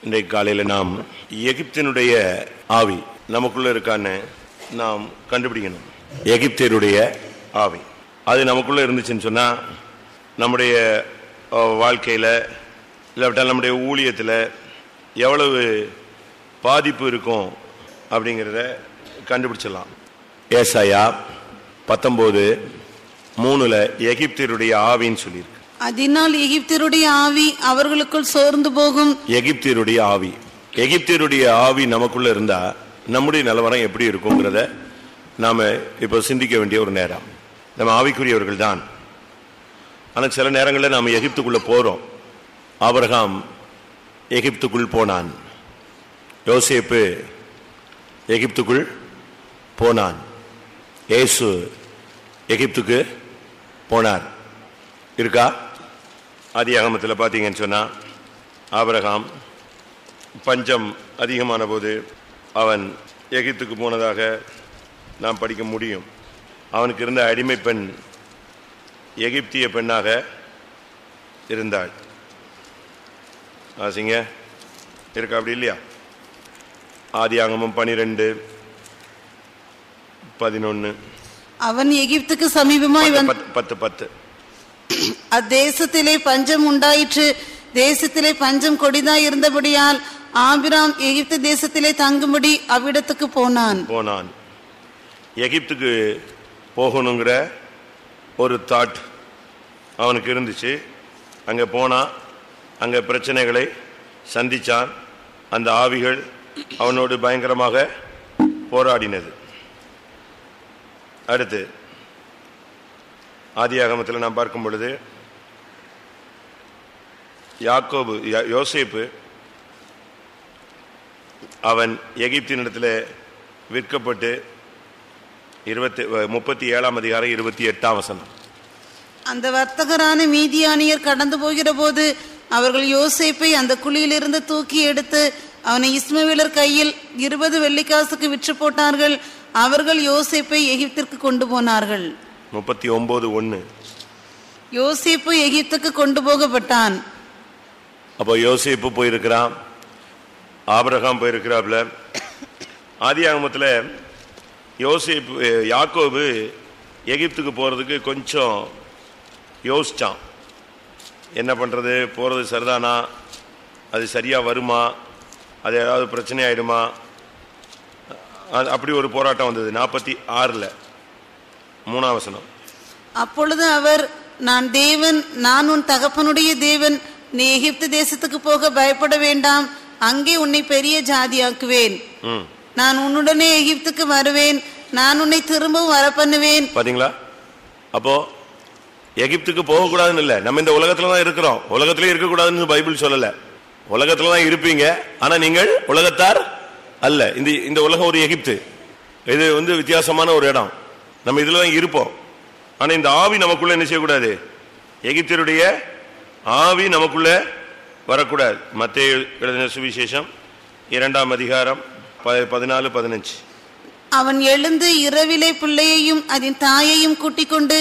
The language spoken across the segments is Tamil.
இன்றைக்கு காலையில் நாம் எகிப்தினுடைய ஆவி நமக்குள்ள இருக்கான்னு நாம் கண்டுபிடிக்கணும். எகிப்தியருடைய ஆவி அது நமக்குள்ள இருந்துச்சுன்னு சொன்னா நம்முடைய வாழ்க்கையில இல்லாவிட்டால் நம்முடைய ஊழியத்தில் எவ்வளவு பாதிப்பு இருக்கும் அப்படிங்கிறத கண்டுபிடிச்சிடலாம். ஏசாயா 19:3 எகிப்தியருடைய ஆவின்னு சொல்லியிருக்கு. அதனால் எகிப்தியருடைய ஆவி அவர்களுக்குள் சோர்ந்து போகும். எகிப்தியருடைய ஆவி, எகிப்தியருடைய ஆவி நமக்குள்ள இருந்தா நம்முடைய நிலவரம் எப்படி இருக்குங்கிறத நாம இப்ப சிந்திக்க வேண்டிய ஒரு நேரம். நம்ம ஆவிக்குரியவர்கள் தான், ஆனா சில நேரங்களில் நாம எகிப்துக்குள்ள போறோம். ஆபிரகாம் எகிப்துக்குள் போனான், யோசேப்பு எகிப்துக்குள் போனான், இயேசு எகிப்துக்கு போனார். இருக்கா? ஆதியாகமத்தில் பார்த்தீங்கன்னு சொன்னா ஆபிரகாம் பஞ்சம் அதிகமான போது அவன் எகிப்துக்கு போனதாக நாம் படிக்க முடியும். அவனுக்கு இருந்த அடிமை பெண் எகிப்திய பெண்ணாக இருந்தாள். ஆசிங்க இருக்கா? அப்படி இல்லையா? ஆதியாகமம் 12:11 அவன் எகிப்துக்கு சமீபமாய் 10 அத்தேசத்திலே பஞ்சம் உண்டாயிற்று. தேசத்திலே பஞ்சம் கொடிதாய் இருந்தபடியால் ஆபிராம் எகிப்து தேசத்திலே தங்கும்படி அவ்விடத்துக்கு போனான். எகிப்துக்கு போகணுங்கிற ஒரு தாட் அவனுக்கு இருந்துச்சு. அங்கே போனா அங்கே பிரச்சனைகளை சந்திச்சான். அந்த ஆவிகள் அவனோடு பயங்கரமாக போராடினது. அடுத்து ஆதியாகமத்தில் நாம் பார்க்கும் பொழுது யோசேப்பு அவன் எகிப்தினிடத்தில் விற்கப்பட்டு 37:28 அந்த வர்த்தகரான மீதியானியர் கடந்து போகிற போது அவர்கள் யோசேப்பை அந்த குழியிலிருந்து தூக்கி எடுத்து அவனை இஸ்மவேலர் கையில் 20 வெள்ளிக்காசுக்கு விற்று போட்டார்கள். அவர்கள் யோசேப்பை எகிப்திற்கு கொண்டு போனார்கள். 39:1 யோசேப்பு எகிப்துக்கு கொண்டு போகப்பட்டான். அப்போ யோசேப்பு போயிருக்கிறான், ஆபிரகாம் போயிருக்கிறாப்ல. ஆதியாகமத்தில் யோசேப்பு யாக்கோபு எகிப்துக்கு போறதுக்கு கொஞ்சம் யோசிச்சான். என்ன பண்றது, போறது சரிதானா, அது சரியா வருமா, அது ஏதாவது பிரச்சனை ஆயிடுமா, அப்படி ஒரு போராட்டம் வந்தது. 46:3 அப்பொழுது அவர், நான் தேவன், நான் உன் தகப்பனுடைய தேவன், நீ எகிப்து தேசத்துக்கு போக பயப்பட வேண்டாம், அங்கே உன்னை பெரிய ஜாதியாக்குவேன், நான் உன்னுடனே எகிப்துக்கு வருவேன், நான் உன்னை திரும்பவும் வர பண்ணுவேன். பாத்தீங்களா? அப்போ எகிப்துக்கு போக கூடாதுன்னு இல்ல, நம்ம இந்த உலகத்துலதான் இருக்கிறோம். உலகத்திலே இருக்க கூடாதுன்னு பைபிள் சொல்லல. உலகத்துலதான் இருப்பீங்க, ஆனா நீங்கள் உலகத்தார் அல்ல. இந்த உலகம் ஒரு எகிப்து, இது வித்தியாசமான ஒரு இடம். நம்ம இதுலதான் இருப்போம். ஆனா இந்த ஆவி நமக்குள்ள என்ன செய்யக்கூடாது, எகிப்தியருடைய ஆவி நமக்குள்ள வரக்கூடாது. மத்தேயு எழுதின சுவிசேஷம் 2:14-15 அவன் எழுந்து இரவிலே பிள்ளையையும் அதன் தாயையும் கூட்டிக் கொண்டு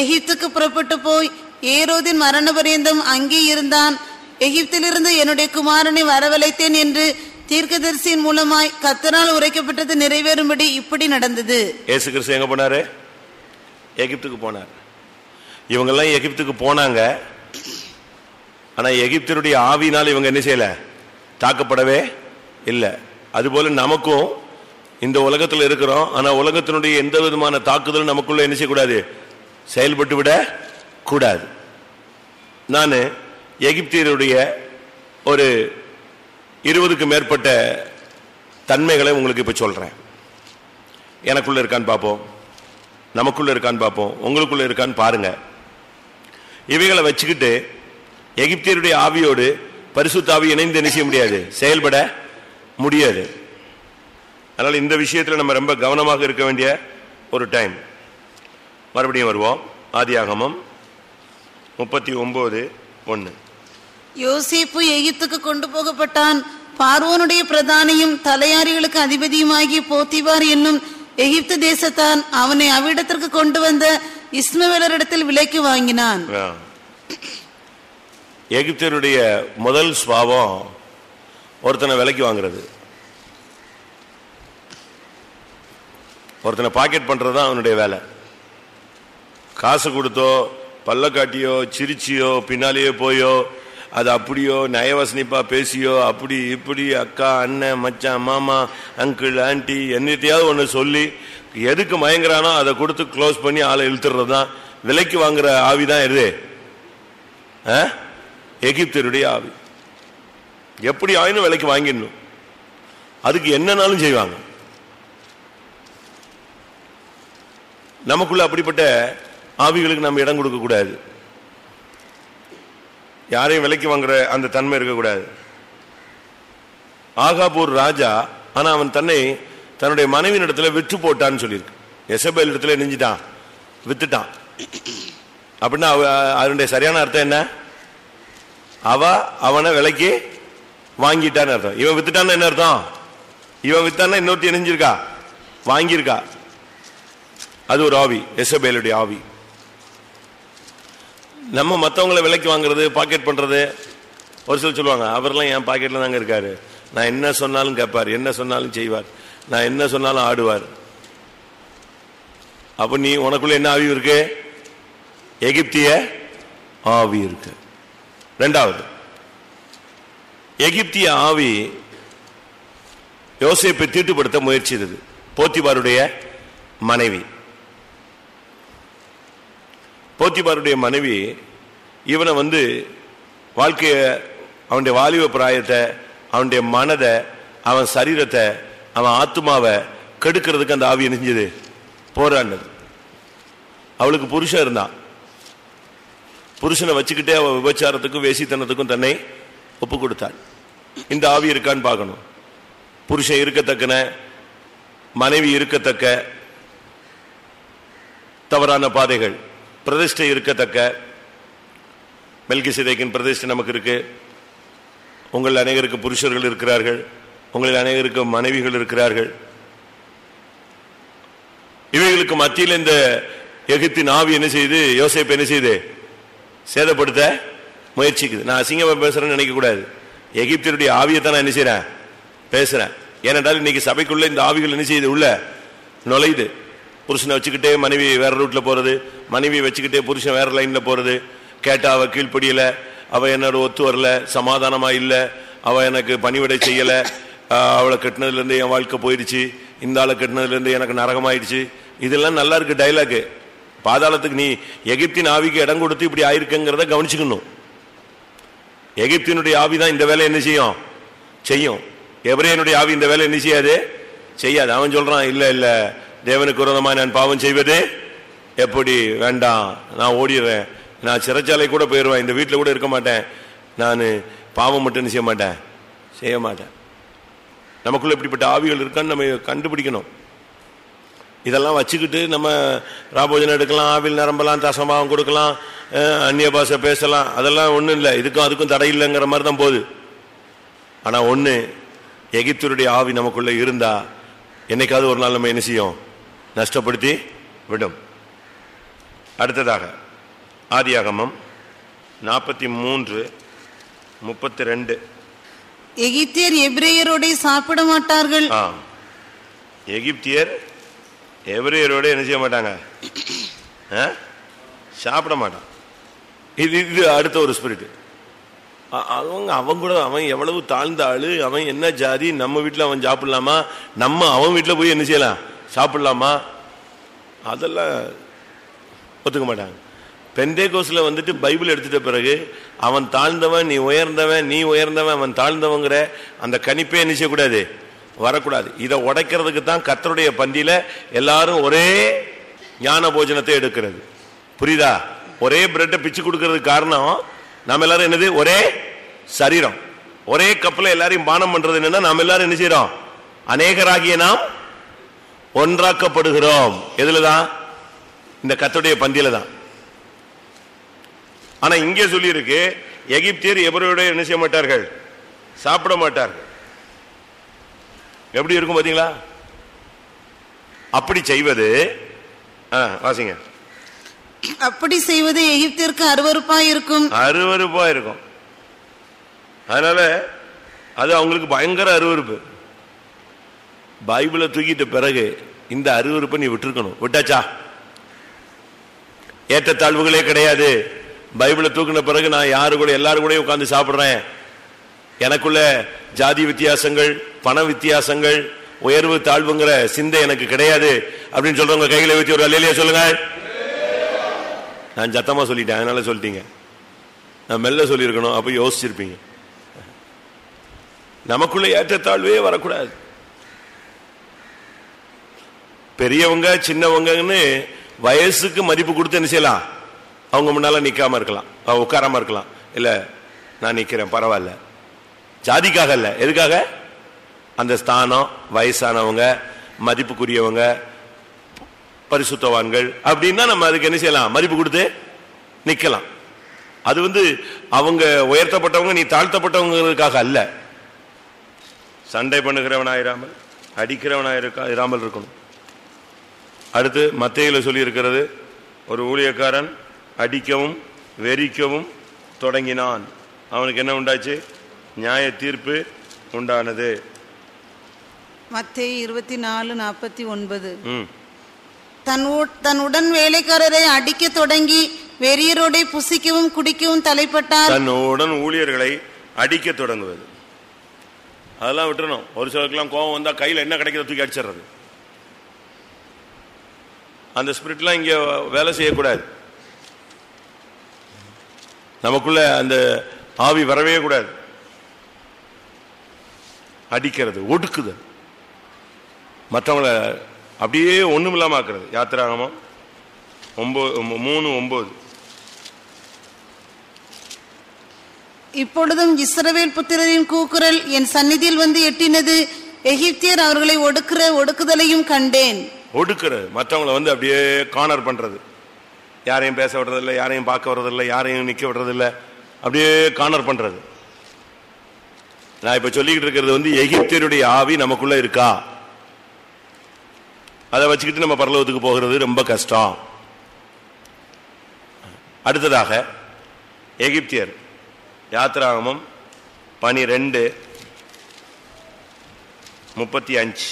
எகிப்துக்கு புறப்பட்டு போய் ஏரோதின் மரண பரியந்தம் அங்கே இருந்தான். எகிப்திலிருந்து என்னுடைய குமாரனை வரவழைத்தேன் என்று தீர்க்கதரிசியின் மூலமாய் கர்த்தரால் உரைக்கப்பட்டது நிறைவேறும்படி இப்படி நடந்தது. இயேசு கிறிஸ்து எங்க போனாரு? எகிப்துக்கு போனார். இவங்கெல்லாம் எகிப்துக்கு போனாங்க, ஆனா எகிப்தியருடைய ஆவினால் இவங்க என்ன செய்யல, தாக்கப்படவே இல்லை. அதுபோல நமக்கும் இந்த உலகத்தில் இருக்கிறோம், ஆனா உலகத்தினுடைய எந்த விதமான தாக்குதலும் நமக்குள்ள என்ன செய்யக்கூடாது, செயல்பட்டு விட கூடாது. நான் எகிப்தியருடைய ஒரு 20க்கு மேற்பட்ட தன்மைகளை உங்களுக்கு இப்ப சொல்றேன். எனக்குள்ள இருக்கான்னு பார்ப்போம், நமக்குள்ள இருக்கான்னு பார்ப்போம், உங்களுக்குள்ள இருக்கான்னு பாருங்க. இவைகளை வச்சுக்கிட்டு எகிப்தியருடைய ஆவியோடு பரிசுத்த ஆவி இணைந்து என்ன செய்ய முடியாது, செயல்பட முடியாது. அதனால இந்த விஷயத்துல நம்ம ரொம்ப கவனமாக இருக்க வேண்டிய ஒரு டைம். மறுபடியும் வருவோம். ஆதியாகமம் 39:1 யோசேப்பு எகிப்துக்கு கொண்டு போகப்பட்டான். பார்வோனுடைய பிரதானியும் தலையாரிகளுக்கு அதிபதியுமாகிய போத்திபார் என்னும் எகிப்து தேசத்தான் அவனை அவ்விடத்திற்கு கொண்டு வந்த இஸ்மவேலரிடத்தில் விலைக்கு வாங்கினான். எகிப்தியருடைய முதல் சுபாவம் ஒருத்தனை விலைக்கு வாங்குறது, ஒருத்தனை பாக்கெட் பண்றது தான் அவனுடைய வேலை. காசு கொடுத்தோ பல்ல காட்டியோ சிரிச்சியோ பின்னாலேயே போயோ அது அப்படியோ நயவசனிப்பா பேசியோ அப்படி இப்படி அக்கா அண்ணன் மச்சான் மாமா அங்கிள் ஆன்டி என்னத்தையாவது ஒன்று சொல்லி எதுக்கு மயங்குறானோ அதை கொடுத்து க்ளோஸ் பண்ணி ஆளை இழுத்துறது தான் விலைக்கு வாங்குற ஆவி தான் எது? எகிப்தியருடைய ஆவி. எப்படி ஆயினும் விலைக்கு வாங்கிடணும், அதுக்கு என்னன்னாலும் செய்வாங்க. நமக்குள்ள அப்படிப்பட்ட ஆவிகளுக்கு நம்ம இடம் கொடுக்க கூடாது. யாரையும் விலைக்கு வாங்குற அந்த தன்மை இருக்கக்கூடாது. ஆகாபூர் ராஜா, ஆனா அவன் தன்னை தன்னுடைய மனைவியின் இடத்துல விற்று போட்டான்னு சொல்லியிருக்கு. எசபேல் இடத்துல நெஞ்சிட்டான், வித்துட்டான். அப்படின்னா அதனுடைய சரியான அர்த்தம் என்ன? அவனை விலைக்கு வாங்கிட்டான்னு அர்த்தம். இவன் வித்துட்டான்னு என்ன அர்த்தம்? இவன் வித்தான்னா இன்னொருத்தி இணைஞ்சிருக்கா, வாங்கியிருக்கா. அது ஒரு ஆவி, எசபேலுடைய ஆவி. நம்ம மற்றவங்களை விலைக்கு வாங்குறது, பாக்கெட் பண்றது. ஒரு சில சொல்லுவாங்க, அவர்லாம் என் பாக்கெட்ல தாங்க இருக்காரு, நான் என்ன சொன்னாலும் கேட்பார், என்ன சொன்னாலும் செய்வார், நான் என்ன சொன்னாலும் ஆடுவார். அப்ப நீ உனக்குள்ள என்ன ஆவி இருக்கு? எகிப்திய ஆவி இருக்கு. இரண்டாவது, எகிப்திய ஆவி யோசேப்பை தீட்டுப்படுத்த முயற்சித்தது. போத்திபாருடைய மனைவி, போத்திபாருடைய மனைவி இவனை வாழ்க்கைய, அவனுடைய வாலிப பிராயத்தை, அவனுடைய மனதை, அவன் சரீரத்தை, அவன் ஆத்மாவை கெடுக்கிறதுக்கு அந்த ஆவி நெஞ்சது போராண்டது. அவளுக்கு புருஷன் இருந்தான். புருஷனை வச்சுக்கிட்டே அவன் விபச்சாரத்துக்கும் வேசித்தனத்துக்கும் தன்னை ஒப்பு கொடுத்தாள். இந்த ஆவி இருக்கான்னு பார்க்கணும். புருஷன் இருக்கத்தக்கன, மனைவி இருக்கத்தக்க தவறான பாதைகள், பிரதிஷ்டை இருக்கத்தக்க. மெல்கிசேதேக்கின் பிரதிஷ்டை நமக்கு இருக்கு. உங்கள் அநேகருக்கு புருஷர்கள் இருக்கிறார்கள், உங்களில் அநேகருக்கு மனைவிகள் இருக்கிறார்கள். இவைகளுக்கு மத்தியில் இந்த எகிப்தின் ஆவி என்ன செய்து, யோசேப்பு என்ன செய்து சேதப்படுத்த முயற்சிக்குது. நான் அசிங்கமா பேசுறேன்னு நினைக்க கூடாது. எகிப்தியருடைய ஆவியத்தான் நான் என்ன செய்றேன், பேசுறேன். ஏனென்றால் இன்னைக்கு சபைக்குள்ள இந்த ஆவிகள் என்ன செய்யுது, உள்ள நுழையுது. புருஷனை வச்சுக்கிட்டே மனைவி வேற ரூட்ல போறது, மனைவி வச்சுக்கிட்டே புருஷன் வேற லைன்ல போறது. கேட்டா அவ கீழ்ப்படியல, அவ என்னோட ஒத்து வரல, சமாதானமா இல்ல, அவ எனக்கு பணிவிடை செய்யல, அவளை கட்டினதுல இருந்து என் வாழ்க்கை போயிடுச்சு, இந்த ஆளை கட்டினதுல இருந்து எனக்கு நரகமாயிடுச்சு. இதெல்லாம் நல்லா இருக்கு டைலாக். பாதாளத்துக்கு நீ எகிப்தின் ஆவிக்கு இடம் கொடுத்து இப்படி ஆயிருக்குங்கிறத கவனிச்சுக்கணும். எகிப்தினுடைய ஆவி தான் இந்த வேலை என்ன செய்யும். எபிரேயனுடைய ஆவி இந்த வேலை என்ன செய்யாது, செய்யாது. அவன் சொல்றான், இல்ல இல்ல தேவனுக்கு விரோதமா நான் பாவம் செய்வது எப்படி, வேண்டாம், நான் ஓடிடுறேன், நான் சிறைச்சாலை கூட போயிடுவேன், இந்த வீட்டில் கூட இருக்க மாட்டேன், நான் பாவம் மட்டும் செய்ய மாட்டேன். நமக்குள்ள இப்படிப்பட்ட ஆவிகள் இருக்கான்னு நம்ம கண்டுபிடிக்கணும். இதெல்லாம் வச்சுக்கிட்டு நம்ம ராபோஜனம் எடுக்கலாம், ஆவில் நிரம்பலாம், தசமாவும் கொடுக்கலாம், அந்நிய பாஷை பேசலாம், அதெல்லாம் ஒன்றும் இல்லை. இதுக்கும் அதுக்கும் தடை இல்லைங்கிற மாதிரி தான் போகுது. ஆனால் ஒன்று, எகிப்தியருடைய ஆவி நமக்குள்ள இருந்தா என்னைக்காவது ஒரு நாள் நம்ம என்ன செய்யும், நஷ்டப்படுத்தி விடும். அடுத்ததாக ஆதியாகமம் 43:32. எகிப்தியர் எபிரேயரோட சாப்பிட மாட்டார்கள். எகிப்தியர் எபிரேயரோட என்ன செய்ய மாட்டாங்க, சாப்பிட மாட்டான். இது அடுத்த ஒரு ஸ்பிரிட். அவன் கூட அவன் எவ்வளவு தாழ்ந்த ஆளு, அவன் என்ன ஜாதி, நம்ம வீட்டில் அவன் சாப்பிடலாமா, நம்ம அவன் வீட்டில் போய் என்ன செய்யலாம், சாப்பிடலாமா, அதெல்லாம் ஒத்துக்க மாட்டாங்க. பெந்தேகோஸ்ல பைபிள் எடுத்துட்ட பிறகு அவன் தாழ்ந்தவன், நீ உயர்ந்தவன், நீ உயர்ந்தவன், அவன் தாழ்ந்தவங்கிற அந்த கணிப்பே என்ன செய்யக்கூடாது, வரக்கூடாது. இதை உடைக்கிறதுக்கு தான் கர்த்தருடைய பந்தியில எல்லாரும் ஒரே ஞான போஜனத்தை எடுக்கிறது. புரியுதா? ஒரே பிரெட்டை பிச்சு கொடுக்கறதுக்கு காரணம், நாம எல்லாரும் என்னது, ஒரே சரீரம், ஒரே கப்பல எல்லாரையும் பானம் பண்றது என்னன்னா, நாம் எல்லாரும் என்ன செய்யறோம், அநேகராகிய நாம் ஒன்றாக்கப்படுகிறோம். எதுலதான்? இந்த கர்த்தருடைய பந்தியில தான். ஆனா இங்கே சொல்லி இருக்கு, எகிப்தியர் எபிரேயரோட என்ன செய்ய மாட்டார்கள், சாப்பிட மாட்டார்கள். எப்படி இருக்கும் பாத்தீங்களா? அப்படி செய்வது, வாசிங்க, அப்படி செய்வது எகிப்திற்கு அருவருப்பா இருக்கும். அருவருப்பா இருக்கும். அதனால அது அவங்களுக்கு பயங்கர அருவருப்பு. பைபிளை தூக்கிட்ட பிறகு இந்த அருவருப்பை நீ விட்டுருக்கணும். விட்டாச்சா? ஏற்றத்தாழ்வுகளே கிடையாது. பைபிளை தூக்கின பிறகு நான் யாரு கூட எல்லாரும் கூட உட்கார்ந்து சாப்பிடுறேன், எனக்குள்ள ஜாதி வித்தியாசங்கள், பண வித்தியாசங்கள், உயர்வு தாழ்வுங்கிற சிந்தை எனக்கு கிடையாது அப்படின்னு சொல்றவங்க கைகளை வச்சு ஒரு அல்லேலூயா சொல்லுங்க. நான் சத்தமா சொல்லிட்டேன், அதனால சொல்லிட்டீங்க. நான் மெல்ல சொல்லியிருக்கணும், அப்ப யோசிச்சிருப்பீங்க. நமக்குள்ள ஏற்றத்தாழ்வே வரக்கூடாது. பெரியவங்க சின்னவங்கன்னு வயசுக்கு மதிப்பு கொடுத்து என்ன செய்யலாம்? அவங்க முன்னால நிக்காம இருக்கலாம், உட்காராம இருக்கலாம். இல்ல நான் நிக்கிறேன் பரவாயில்ல, ஜாதிக்காக இல்ல, எதுக்காக? அந்த ஸ்தானம், வயசானவங்க, மதிப்புக்குரியவங்க, பரிசுத்தவான்கள் அப்படின்னா நம்ம அதுக்கு என்ன செய்யலாம்? மதிப்பு கொடுத்து நிக்கலாம். அது அவங்க உயர்த்தப்பட்டவங்க, நீ தாழ்த்தப்பட்டவங்களுக்காக அல்ல. சண்டை பண்ணுகிறவனாயிராமல் அடிக்கிறவனாயிராமல் இருக்கணும். அடுத்து மத்தேயுல சொல்லி இருக்கிறது, ஒரு ஊழியக்காரன் அடிக்கவும் வெறிக்கவும் தொடங்கினான், அவனுக்கு என்ன உண்டாச்சு? நியாய தீர்ப்பு உண்டானது. மத்தேயு 24:49. தன் உடன் வேலைக்காரரை அடிக்க தொடங்கி வெறியரோட புசிக்கவும் குடிக்கவும் தலைப்பட்டார். தன் உடன் ஊழியர்களை அடிக்க தொடங்குவது அதெல்லாம் விட்டுறணும். ஒரு சிலருக்குலாம் கோபம் வந்தா கையில் என்ன கிடைக்கிறத தூக்கி அடிச்சிடுறது. அந்த ஸ்பிரிட்லாம் இங்க வேலை செய்யக்கூடாது. நமக்குள்ள அந்த ஆவி வரவே கூடாது. அடிக்கிறது, ஒடுக்குது, மற்றவங்களை அப்படியே ஒண்ணுமில்லாம ஆக்குறது. யாத்திராகமம் 3:9. இப்பொழுதும் இஸ்ரவேல் புத்திரரின் கூக்குரல் என் சந்நிதியில் வந்து எட்டினது, எகிப்தியர் அவர்களை ஒடுக்குதலையும் கண்டேன். ஒடுக்குறது, மற்றவங்களை அப்படியே கார்னர் பண்றது, யாரையும் பேச விடுறதில்லை, யாரையும் பார்க்க விடுறதில்லை, யாரையும் நிக்க விடுறதில்லை, அப்படியே கார்னர் பண்றது. நான் இப்ப சொல்லிக்கிட்டு இருக்கிறது எகிப்தியருடைய ஆவி நமக்குள்ள இருக்கா? அதை வச்சுக்கிட்டு நம்ம பரலோகத்துக்கு போகிறது ரொம்ப கஷ்டம். அடுத்ததாக எகிப்தியர், யாத்திராகமம் 12:35.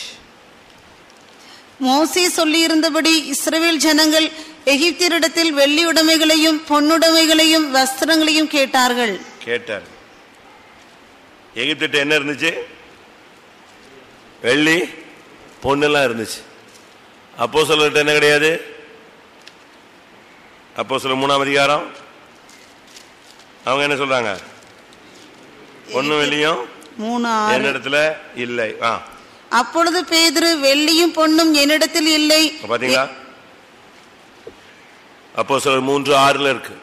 மோசே சொல்லியிருந்தபடி இஸ்ரவேல் ஜனங்கள் எகிப்தியரிடத்தில் வெள்ளி உடைமைகளையும் பொன்னுடைமைகளையும் வஸ்திரங்களையும் கேட்டார். எகிப்திட்ட என்ன இருந்துச்சு? வெள்ளி பொன்னெல்லாம் இருந்துச்சு. அப்போஸ்தலர்கிட்ட என்ன கிடையாது? அப்போஸ்தலர் 3ஆம் அதிகாரம் அவங்க என்ன சொல்றாங்க? பொன்னும் வெள்ளியும் என்னிடத்துல இல்லை. அப்பொழுது பேதுரு, வெள்ளியும் பொன்னும் என்னிடத்தில் இல்லை. பாத்தீங்களா? அப்போஸ்தலர் 3:6 இருக்கு.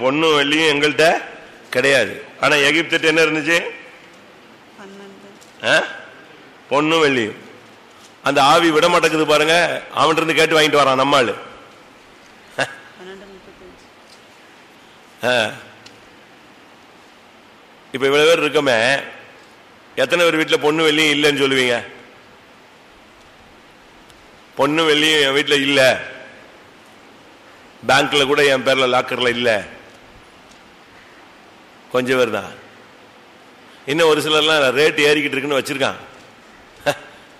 பொன்னும் வெள்ளியும் எங்கள்கிட்ட கிடையாது. ஆனா எகிப்திட்ட என்ன இருந்துச்சு? பொன்னும் வெள்ளியும். அந்த ஆவி விட மாட்டேங்குது பாருங்க. அவன் இருந்து கேட்டு வாங்கிட்டு வரான் நம்மாள். இப்ப இவ்வளவு பேர் இருக்கமே, எத்தனை பேர் வீட்டுல பொண்ணு வெள்ளியும் இல்லைன்னு சொல்லுவீங்க? பொண்ணு வெள்ளியும் என் வீட்டுல இல்ல, பேங்க்ல கூட என் பேர்ல லாக்கர்ல இல்ல, கொஞ்சம் பேர் தான். இன்னும் ஒரு சிலர்லாம் ரேட் ஏறிக்கிட்டு இருக்குன்னு வச்சிருக்கான்.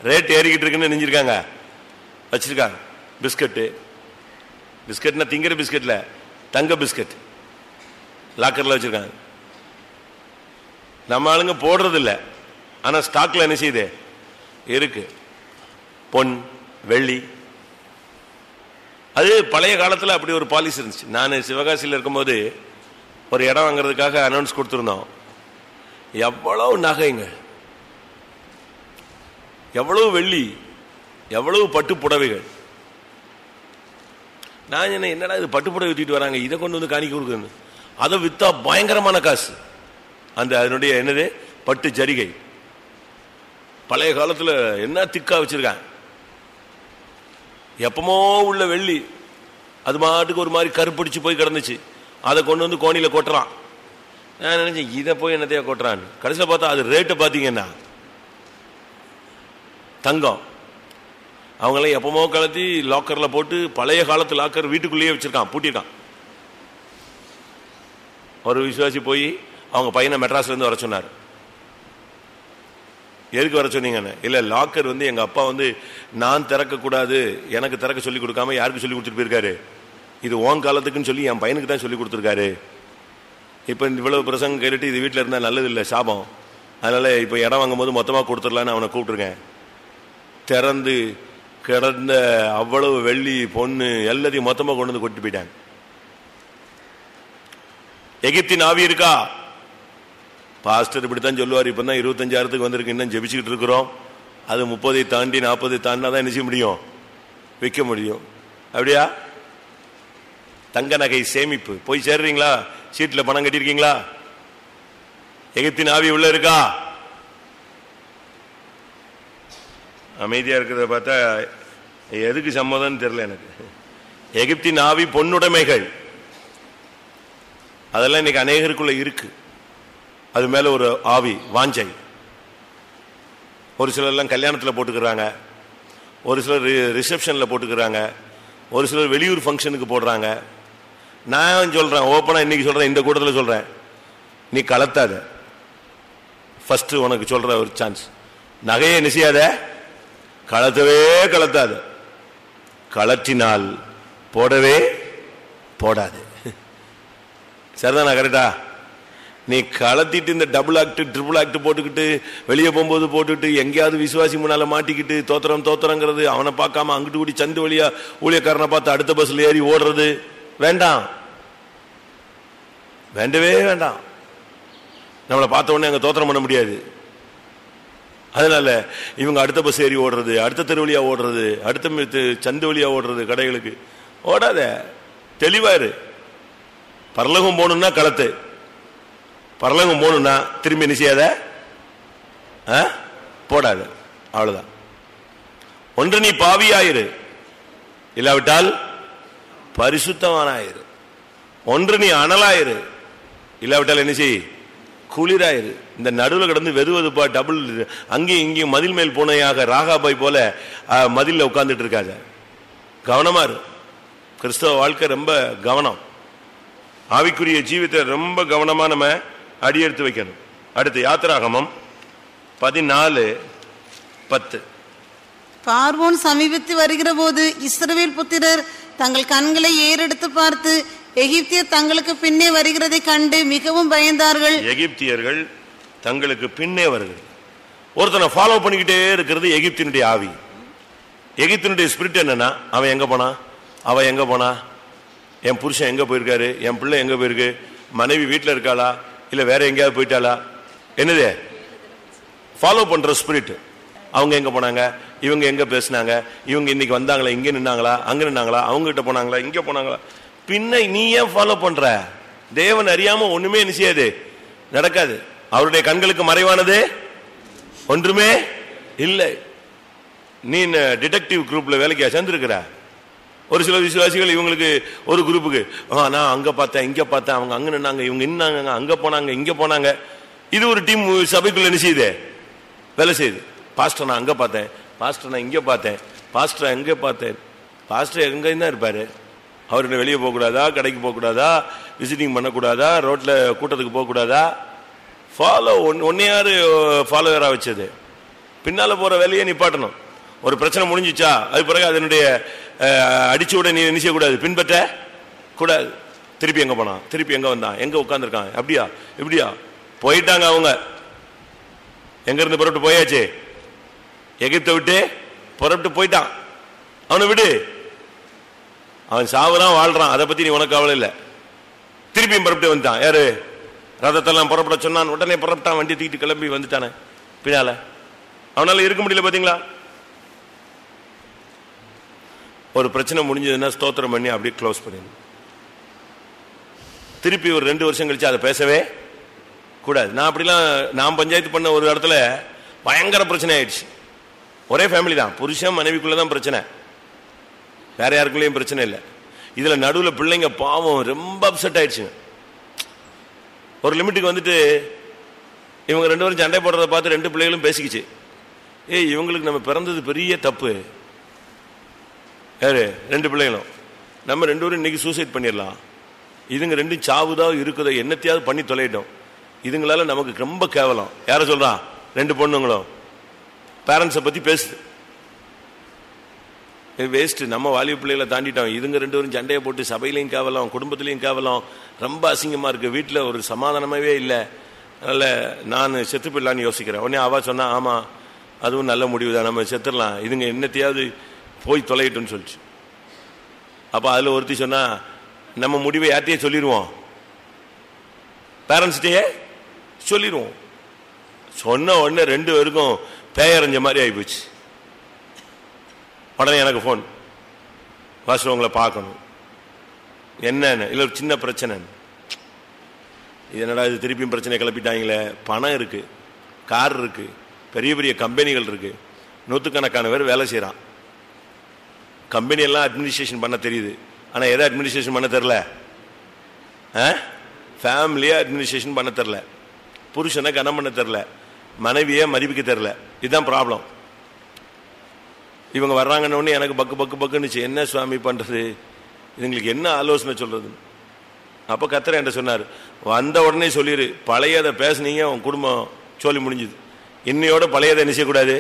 ரேட் ஏறிக்கிட்டு இருக்குன்னு நெஞ்சிருக்காங்க, வச்சிருக்காங்க. பிஸ்கட்னா திங்கிற பிஸ்கட்ல தங்க பிஸ்கட் லாக்கர்ல வச்சிருக்காங்க. நம்ம ஆளுங்க போடுறது இல்லை, ஆனா ஸ்டாக்ல என்ன செய்யுது? இருக்கு பொன் வெள்ளி. அது பழைய காலத்துல அப்படி ஒரு பாலிசி இருந்துச்சு. நான் சிவகாசியில் இருக்கும்போது ஒரு இடம் வாங்குறதுக்காக அனௌன்ஸ் கொடுத்துருந்தோம். எவ்வளவு நகைங்க, எவ்வளவு வெள்ளி, எவ்வளவு பட்டு புடவைகள். நான் என்னடா இது பட்டு புடவை வித்திட்டு வராங்க, இதை கொண்டு காணிக்க கொடுக்குன்னு. அதை வித்தா பயங்கரமான காசு. அதனுடைய என்னது? பட்டு ஜரிகை. பழைய காலத்துல என்ன திக்கா வச்சிருக்காங்க. எப்பமோ உள்ள வெள்ளி அது மாட்டுக்கு ஒரு மாதிரி கருப்பிடிச்சு போய் கிடந்துச்சு. அதை கொண்டு கோணியில கொட்டுறான். நான் நினைச்சேன் இதை போய் என்னத்தையா கொட்டுறான்னு. கடைசியில் பார்த்தா அது ரேட்டை பார்த்தீங்கன்னா தங்கம். அவங்களாம் எப்பமோ கலத்தி லாக்கர்ல போட்டு, பழைய காலத்து லாக்கர் வீட்டுக்குள்ளேயே வச்சிருக்கான், பூட்டிருக்கான். ஒரு விசுவாசி போய் அவங்க பையனை மெட்ராஸ்ல இருந்து வர சொன்னார். எதுக்கு வர சொன்னீங்கன்னு? இல்ல லாக்கர் எங்க அப்பா நான் திறக்க கூடாது, எனக்கு திறக்க சொல்லி கொடுக்காம யாருக்கு சொல்லி கொடுத்துட்டு போயிருக்காரு, இது ஓன் காலத்துக்குன்னு சொல்லி என் பையனுக்கு தான் சொல்லி கொடுத்துருக்காரு. இப்ப இவ்வளவு பிரசங்கம் கேட்டுட்டு இது வீட்டுல இருந்தா நல்லது இல்லை, சாபம். அதனால இப்ப இடம் வாங்கும் போது மொத்தமா கொடுத்துடலான்னு அவனை கூப்பிட்டுருக்கேன். திறந்து கிடந்த அவ்வளவு வெள்ளி பொண்ணு எல்லாத்தையும் மொத்தமா கொண்டு வந்து கொண்டு போயிட்டாங்க. எகிப்தின் ஆவி இருக்கா? பாஸ்டர் இப்படித்தான் சொல்லுவார். இப்பதான் 25,000 வந்திருக்கு, இன்னும் ஜெபிச்சுக்கிட்டு இருக்கிறோம். அது 30 தாண்டி 40 தாண்டினாதான் என்ன செய்ய முடியும், விற்க முடியும். அப்படியா? தங்க நகை சேமிப்பு போய் சேர்றீங்களா? சீட்ல பணம் கட்டிருக்கீங்களா? எகிப்தின் ஆவி உள்ள இருக்கா? அமைதியா இருக்கிறத பார்த்தா எதுக்கு சம்மதம் தெரியல எனக்கு. எகிப்தின் ஆவி பொன்னுடைமைகள் அதெல்லாம் இன்னைக்கு அநேகருக்குள்ள இருக்கு. அது மேல ஒரு ஆவி வாஞ்சை. ஒரு சிலர் எல்லாம் கல்யாணத்துல போட்டுக்கிறாங்க, ஒரு சிலர் ரிசப்ஷன்ல போட்டுக்கிறாங்க, ஒரு சிலர் வெளியூர் ஃபங்க்ஷனுக்கு போடுறாங்க. நான் சொல்றேன், ஓப்பனா இன்னைக்கு சொல்றேன், இந்த கூட்டத்தில் சொல்றேன், நீ கலத்தாத. ஃபர்ஸ்ட் உனக்கு சொல்ற ஒரு சான்ஸ், நகையை என்ன செய்யாத, கலத்தவே கலத்தாத. கலற்றினால் போடவே போடாது. சரிதானா? கரெக்டா? நீ கலத்திட்டு இந்த டபுள் ஆக்ட் ட்ரிபிள் ஆக்ட் போட்டுக்கிட்டு வெளியே போகும்போது போட்டுக்கிட்டு எங்கேயாவது விசுவாசி முன்னால மாட்டிக்கிட்டு தோத்திரங்கிறது, அவனை பார்க்காம அங்கிட்டு கூடி சந்து வழியா ஊழியக்காரனை பார்த்து அடுத்த பஸ்ல ஏறி ஓடுறது வேண்டாம், வேண்டவே வேண்டாம். நம்மளை பார்த்த உடனே அங்க தோத்திரம் பண்ண முடியாது. அதனால இவங்க அடுத்த பஸ் ஏறி ஓடுறது, அடுத்த தெரு வழியா ஓடுறது, அடுத்த சந்து வழியா ஓடுறது, கடைகளுக்கு ஓடாத. தெளிவாரு. பரலோகம் போகணும்னா களத்து, பரலோகம் போகணும்னா திரும்பி என்ன செய்யாத, போடாது. அவ்வளவுதான். ஒன்று நீ பாவியாயிரு, இல்லாவிட்டால் பரிசுத்தமானாயிரு. ஒன்று நீ அனலாயிரு, இல்லாவிட்டால் என்ன செய், குளிராயிரு. இந்த நடுவில் கிடந்து வெதுவதுப்பா டபுள் அங்கேயும் இங்கேயும் மதில் மேல் போனையாக ராகாபாய் போல மதில்ல உட்கார்ந்துட்டு இருக்காங்க. கவனமா இரு. கிறிஸ்தவ வாழ்க்கை ரொம்ப கவனம். ஆவிக்குரிய ஜீவித்தை ரொம்ப கவனமா நம்ம அடியெடுத்து வைக்கணும். அடுத்து யாத்திராகமம் 14:10. பார்வோன் சமீபத்து வருகிற போது இஸ்ரவேல் புத்திரர் தங்கள் கண்களை ஏறெடுத்து பார்த்து எகிப்தியர் தங்களுக்கு பின்னே வருகிறதை கண்டு மிகவும் பயந்தார்கள். எகிப்தியர்கள் தங்களுக்கு பின்னே வருகிறது. ஒருத்தனை ஃபாலோ பண்ணிக்கிட்டே இருக்கிறது எகிப்தினுடைய ஆவி. எகிப்தினுடைய ஸ்பிரிட் என்னன்னா, அவன் எங்க போனா, அவ எங்க போனா, என் புருஷன் எங்க போயிருக்காரு, என் பிள்ளை எங்க போயிருக்கு, மனைவி வீட்டுல இருக்காளா இல்ல வேற எங்கேயாவது போயிட்டாளா, என்னது ஃபாலோ பண்ற ஸ்பிரிட். அவங்க எங்க போனாங்க, இவங்க எங்க பேசினாங்க, இவங்க இன்னைக்கு வந்தாங்களா, இங்க நின்னாங்களா, அங்க நின்னாங்களா, அவங்க கிட்ட போனாங்களா, இங்க போனாங்களா. பின்ன நீ ஏன் ஃபாலோ பண்ற? தேவன் அறியாம ஒண்ணுமே நிச்சயாது நடக்காது. அவருடைய கண்களுக்கு மறைவானது ஒன்றுமே இல்லை. நீ டிடெக்டிவ் குரூப்ல வேலைக்கு சேர்ந்திருக்கிற. ஒரு சில விசுவாசிகள் இவங்களுக்கு ஒரு குரூப்புக்கு, நான் அங்க பார்த்தேன் இங்க பார்த்தேன், அவங்க அங்க நின்னாங்க, இவங்க நின்னாங்க, அங்க போனாங்க இங்க போனாங்க. இது ஒரு டீம் சபைக்குள்ள என்ன செய்யுது, வேலை செய்யுது. பாஸ்டர் நான் அங்க பார்த்தேன், பாஸ்டர் நான் இங்க பார்த்தேன், பாஸ்டர் எங்க பார்த்தேன். பாஸ்டர் எங்க தான் இருப்பாரு. அவர்கிட்ட வெளியே போகக்கூடாதா, கடைக்கு போகக்கூடாதா, விசிட்டிங் பண்ணக்கூடாதா, ரோட்ல கூட்டத்துக்கு போகக்கூடாதா? ஃபாலோ ஒன்னையாரு ஃபாலோவரா வச்சது. பின்னால போற வேலையை நிப்பாட்டணும். ஒரு பிரச்சனை முடிஞ்சிச்சா அது பிறகு அதனுடைய அடிச்சுட நீ நினைச்ச கூடாது, பின்பற்ற கூடாது. திருப்பி எங்க போனா, திருப்பி எங்க வந்தான், எங்க உட்கார்ந்துருக்கான், அப்படியா இப்படியா போயிட்டாங்க. அவங்க எங்க இருந்து புறப்பட்டு போயாச்சு, எகிப்தை விட்டு புறப்பட்டு போயிட்டான். அவனை விடு, அவன் சாவுறான் வாழ்றான், அதை பத்தி நீ உனக்கு கவலை இல்லை. திருப்பியும் புறப்பட்டு வந்துட்டான். யாரு? ரதத்தெல்லாம் புறப்பட சொன்னான், உடனே புறப்பட்டான், வண்டி தூக்கிட்டு கிளம்பி வந்துட்டானே. பின்னால அவனால இருக்க முடியல. பாத்தீங்களா? ஒரு பிரச்சனை முடிஞ்சதுன்னா ஸ்தோத்திரம் பண்ணி அப்படியே க்ளோஸ் பண்ணிடணும். திருப்பி ஒரு 2 வருஷம் கழிச்சு அதை பேசவே கூடாது. நான் அப்படிலாம் நான் பஞ்சாயத்து பண்ண ஒரு இடத்துல பயங்கர பிரச்சனை ஆயிடுச்சு. ஒரே ஃபேமிலி தான், புருஷன் மனைவிக்குள்ளதான் பிரச்சனை, வேற யாருக்குள்ளேயும் பிரச்சனை இல்லை. இதுல நடுவில் பிள்ளைங்க பாவம் ரொம்ப அப்செட் ஆயிடுச்சுங்க. ஒரு லிமிட்டுக்கு வந்துட்டு இவங்க 2 பேரும் சண்டை போடுறத பார்த்து 2 பிள்ளைகளும் பேசிக்கிச்சு, இவங்களுக்கு நம்ம பிறந்தது பெரிய தப்பு. யாரு? 2 பிள்ளைகளும். நம்ம 2 பேரும் இன்னைக்கு சூசைட் பண்ணிடலாம், இதுங்க 2 சாவுதா இருக்குதோ என்னத்தையாவது பண்ணி தொலையிட்டோம். இதுங்களால நமக்கு ரொம்ப கேவலம். யார சொல்றான்? 2 பொண்ணுங்களும் பேரண்ட்ஸை பத்தி பேசுது. வேஸ்ட். நம்ம வாலிப பிள்ளைகளை தாண்டிட்டோம். இதுங்க 2 பேரும் சண்டையை போட்டு சபையிலையும் கேவலம், குடும்பத்திலையும் கேவலம், ரொம்ப அசிங்கமா இருக்கு. வீட்டில் ஒரு சமாதானமாவே இல்லை. அதனால நான் செத்து போயிடலான்னு யோசிக்கிறேன். உடனே அவ சொன்னா, ஆமா அதுவும் நல்ல முடிவு தான், நம்ம செத்துடலாம், இதுங்க என்னத்தையாவது போய் தொலையிட்டுன்னு சொல்லிச்சு. அப்ப அதுல ஒருத்தி சொன்னா, நம்ம முடிவை யார்ட்டையே சொல்லிடுவோம், பேரண்ட்ஸ்டையே சொல்லிடுவோம். சொன்ன உடனே 2 பேருக்கும் பேயறிஞ்ச மாதிரி ஆகிப்போச்சு. உடனே எனக்கு ஃபோன், வாசல் உங்களை பார்க்கணும். என்னன்னு? இல்லை ஒரு சின்ன பிரச்சனை. இது என்னடா இது திருப்பியும் பிரச்சனை கிளப்பிட்டாங்களே. பணம் இருக்கு, கார் இருக்கு, பெரிய பெரிய கம்பெனிகள் இருக்கு, 100கணக்கான பேர் வேலை செய்யறான். கம்பெனி எல்லாம் அட்மினிஸ்ட்ரேஷன் பண்ண தெரியுது, ஆனா எதை அட்மினிஸ்ட்ரேஷன் பண்ண தெரியல, ஃபேமிலியை அட்மினிஸ்ட்ரேஷன் பண்ண தெரியல, புருஷனை கனம் பண்ண தெரியல, மனைவியை மதிப்பிக்க தெரியல. இதுதான் ப்ராப்ளம். இவங்க வர்றாங்கன்னு எனக்கு பக்கு பக்கு பக்குன்னுச்சு. என்ன சுவாமி பண்றது, இதுங்களுக்கு என்ன ஆலோசனை சொல்றது? அப்போ கர்த்தர் என்கிட்ட சொன்னார், வந்த உடனே சொல்லிடு, பழையதை பேசுனீங்க உன் குடும்பம் சொல்லி முடிஞ்சுது. இன்னையோட பழையதை என்ன செய்யக்கூடாது,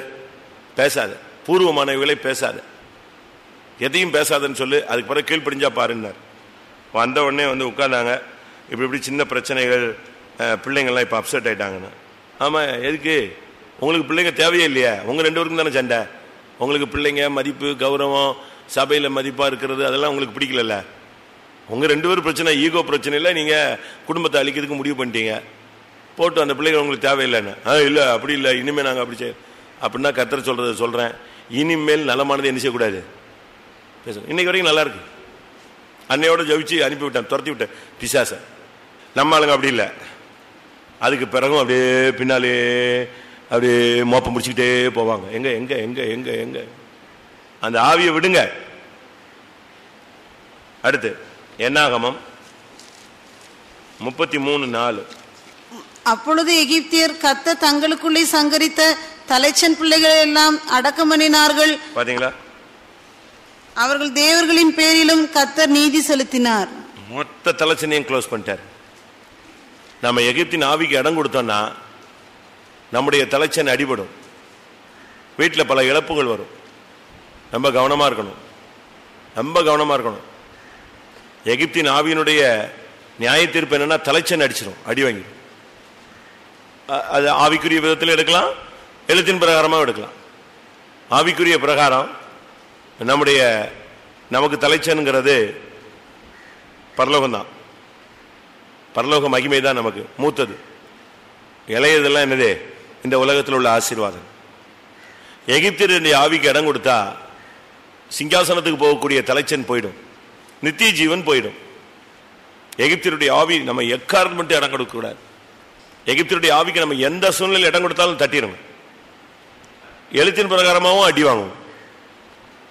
பேசாத, பூர்வமானவர்களை பேசாத, எதையும் பேசாதன்னு சொல்லு, அதுக்கு பிறகு கீழ்ப்படிஞ்சா பாருன்னார். வந்த உடனே வந்து உட்கார்ந்தாங்க. இப்படி சின்ன பிரச்சனைகள், பிள்ளைங்கள்லாம் இப்போ அப்செட் ஆயிட்டாங்கன்னு. ஆமாம், எதுக்கு? உங்களுக்கு பிள்ளைங்க தேவையே இல்லையா? உங்கள் 2 பேருக்கும் தானே சண்டை. உங்களுக்கு பிள்ளைங்க மதிப்பு, கௌரவம், சபையில் மதிப்பாக இருக்கிறது, அதெல்லாம் உங்களுக்கு பிடிக்கல. உங்கள் 2 பேரும் பிரச்சனை, ஈகோ பிரச்சனை இல்லை. நீங்கள் குடும்பத்தை அழிக்கிறதுக்கு முடிவு பண்ணிட்டீங்க, போட்டு அந்த பிள்ளைங்க உங்களுக்கு தேவையில்லைன்னு. இல்லை அப்படி இல்லை, இனிமேல் நாங்கள் அப்படி அப்படின்னா கர்த்தர் சொல்கிறத சொல்கிறேன், இனிமேல் நலமானது என்ன செய்யக்கூடாது, பேசணும். இன்னைக்கு வரைக்கும் நல்லா இருக்கு. அன்னையோட ஜெபிச்சு அனுப்பி விட்டேன், துரத்தி விட்டேன் பிசாச. நம்ம ஆளுங்க அப்படி இல்லை. அதுக்கு பிறகும் அப்படியே பின்னாலே அப்படியே மோப்பம் முடிச்சுக்கிட்டே போவாங்க. எங்க எங்க எங்க எங்க எங்க அந்த ஆவியை விடுங்க. அடுத்து என்னாகமம் 33:4. அப்பொழுது எகிப்தியர் கர்த்தர் தங்களுக்குள்ளே சங்கரித்த தலைச்சன் பிள்ளைகள் எல்லாம் அடக்கம் பண்ணினார்கள். பாத்தீங்களா? அவர்கள் தேவர்களின் பேரிலும் கர்த்தர் நீதி செலுத்தினார். மொத்த தலைச்சனையும் க்ளோஸ் பண்ணிட்டார். நம்ம எகிப்தின் ஆவிக்கு இடம் கொடுத்தோம்னா நம்முடைய தலைச்சன் அடிபடும், வீட்டில் பல இழப்புகள் வரும். ரொம்ப கவனமா இருக்கணும், ரொம்ப கவனமா இருக்கணும். எகிப்தின் ஆவியினுடைய நியாய தீர்ப்பு என்னன்னா, தலைச்சன் அடிச்சிடும், அடி வாங்கிடும். அது ஆவிக்குரிய விதத்தில் எடுக்கலாம், எழுத்தின் பிரகாரமாக எடுக்கலாம். ஆவிக்குரிய பிரகாரம் நமக்கு தலைச்சனுங்கிறது பரலோகம் தான். பரலோக மகிமை தான் நமக்கு மூத்தது. இளையதெல்லாம் என்னது, இந்த உலகத்தில் உள்ள ஆசீர்வாதம். எகிப்தியருடைய ஆவிக்கு இடம் கொடுத்தா சிங்காசனத்துக்கு போகக்கூடிய தலைச்சன் போயிடும், நித்திய ஜீவன் போயிடும். எகிப்தியருடைய ஆவி நம்ம எக்காரணம் மட்டும் இடம் கொடுக்க கூடாது. எகிப்தியருடைய ஆவிக்கு நம்ம எந்த சூழ்நிலையில் இடம் கொடுத்தாலும் தட்டிடும், எழுத்தின் பிரகாரமாகவும் அடி வாங்கும்.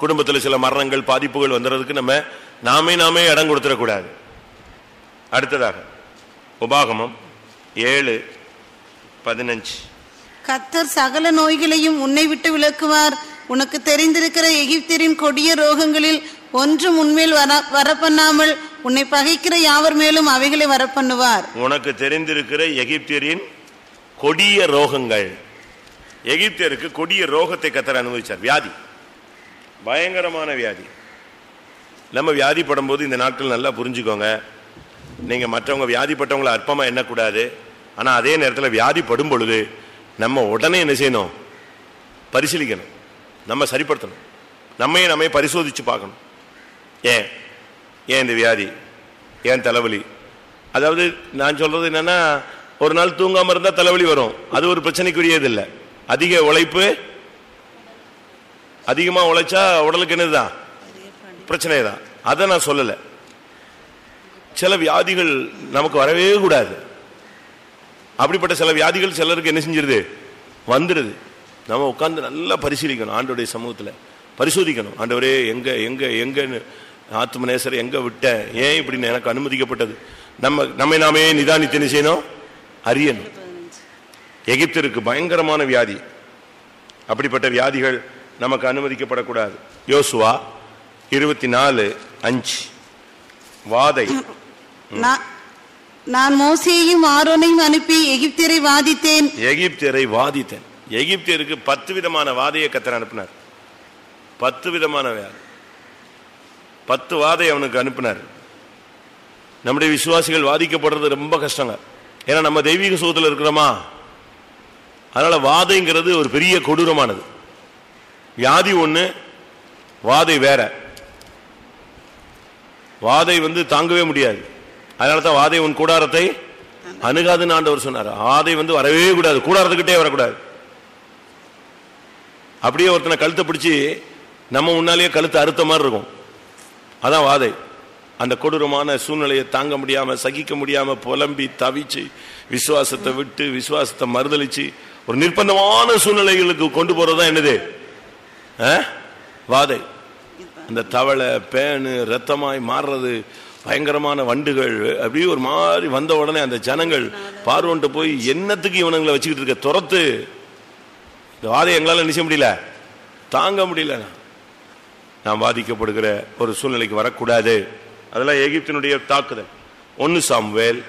குடும்பத்தில் சில மரணங்கள், பாதிப்புகள் வந்துறதுக்கு நாமே இடம் கொடுத்துடக்கூடாது. அடுத்ததாக உபாகமம் 7:15. கர்த்தர் சகல நோய்களையும் உன்னை விட்டு விலக்குவார். உனக்கு தெரிந்திருக்கிற எகிப்தியரின் கொடிய ரோகங்களில் ஒன்றும் உன்மேல் வரப்பண்ணாமல் உன்னை பகைக்கிற யாவர் மேலும் அவைகளை வரப்பண்ணுவார். உனக்கு தெரிந்திருக்கிற எகிப்தியரின் கொடிய ரோகங்கள். எகிப்தியருக்கு கொடிய ரோகத்தை கர்த்தர் அனுபவிச்சார். வியாதி, பயங்கரமான வியாதி. நம்ம வியாதிப்படும் போது இந்த நாட்கள் நல்லா புரிஞ்சுக்கோங்க, நீங்க மற்றவங்க வியாதிப்பட்டவங்களை அற்பமா எண்ணக்கூடாது. ஆனா அதே நேரத்தில் வியாதிப்படும் பொழுது நம்ம உடனே என்ன செய்யணும், பரிசீலிக்கணும், நம்ம சரிப்படுத்தணும், நம்மை பரிசோதிச்சு பார்க்கணும். ஏன் இந்த வியாதி, ஏன் தலைவலி? அதாவது நான் சொல்றது என்னன்னா, ஒரு நாள் தூங்காம இருந்தா தலைவலி வரும், அது ஒரு பிரச்சனைக்குரியது இல்லை. அதிக உழைப்பு, அதிகமா உழைச்சா உடலுக்கு என்னதுதான் பிரச்சனை தான். அதை நான் சொல்லல. சில வியாதிகள் நமக்கு வரவே கூடாது. அப்படிப்பட்ட சில வியாதிகள் சிலருக்கு என்ன செஞ்சிருது, வந்துடுது. நம்ம உட்கார்ந்து நல்லா பரிசீலிக்கணும், ஆண்டவருடைய சமூகத்தில் பரிசோதிக்கணும். ஆண்டவரே எங்க எங்க எங்கன்னு, ஆத்மநேசர் எங்க விட்டேன், ஏன் இப்படின்னு எனக்கு அனுமதிக்கப்பட்டது, நம்மை நாமே நிதானித்து என்ன செய்யணும், அறியணும். எகிப்திற்கு பயங்கரமான வியாதி, அப்படிப்பட்ட வியாதிகள் நமக்கு அனுமதிக்கப்படக்கூடாது. யோசுவா 24:5. வாதை நான் மோசேயையும் ஆரோனையும் அனுப்பி எகிப்தியரை வாதித்தேன். எகிப்தியருக்கு 10 விதமான வாதையை கர்த்தர் அனுப்பினார். 10 விதமான 10 வாதை அவனுக்கு அனுப்பினார். நம்முடைய விசுவாசிகள் வாதிக்கப்படுறது ரொம்ப கஷ்டங்க. ஏன்னா நம்ம தெய்வீக சுகத்தில் இருக்கிறோமா, அதனால வாதைங்கிறது ஒரு பெரிய கொடூரமானது. வியாதி ஒண்ணு, வாதை வேற. வாதை தாங்கவே முடியாது. அதனாலதான் வாதை உன் கூடாரத்தை அணுகாதுன்னு ஆண்டவர் சொன்னார். வாதை வரவே கூடாது, கூடாரத்துக்கிட்டே வரக்கூடாது. அப்படியே ஒருத்தனை கழுத்தை பிடிச்சி நம்ம முன்னாலேயே கழுத்தை அறுத்த மாதிரி இருக்கும். அதான் வாதை. அந்த கொடூரமான சூழ்நிலையை தாங்க முடியாம, சகிக்க முடியாம புலம்பி தவிச்சு, விசுவாசத்தை விட்டு விசுவாசத்தை மறுதளிச்சு ஒரு நிர்பந்தமான சூழ்நிலைகளுக்கு கொண்டு போறதுதான் என்னது? வாதை. அந்த தவளை, பேனு, ரத்தமாய் மாறுறது, பயங்கரமான வண்டுகள், அப்படியே ஒரு மாதிரி வந்த உடனே அந்த ஜனங்கள் பார்வன்ட்டு போய் என்னத்துக்கு இவனங்களை வச்சுக்கிட்டு இருக்க, துரத்து. இந்த வாதை எங்களால நிச்சய முடியல, தாங்க முடியல. நாம் பாதிக்கப்படுகிற ஒரு சூழ்நிலைக்கு வரக்கூடாது. அதெல்லாம் எகிப்தினுடைய தாக்குதல். 1 சாமுவேல்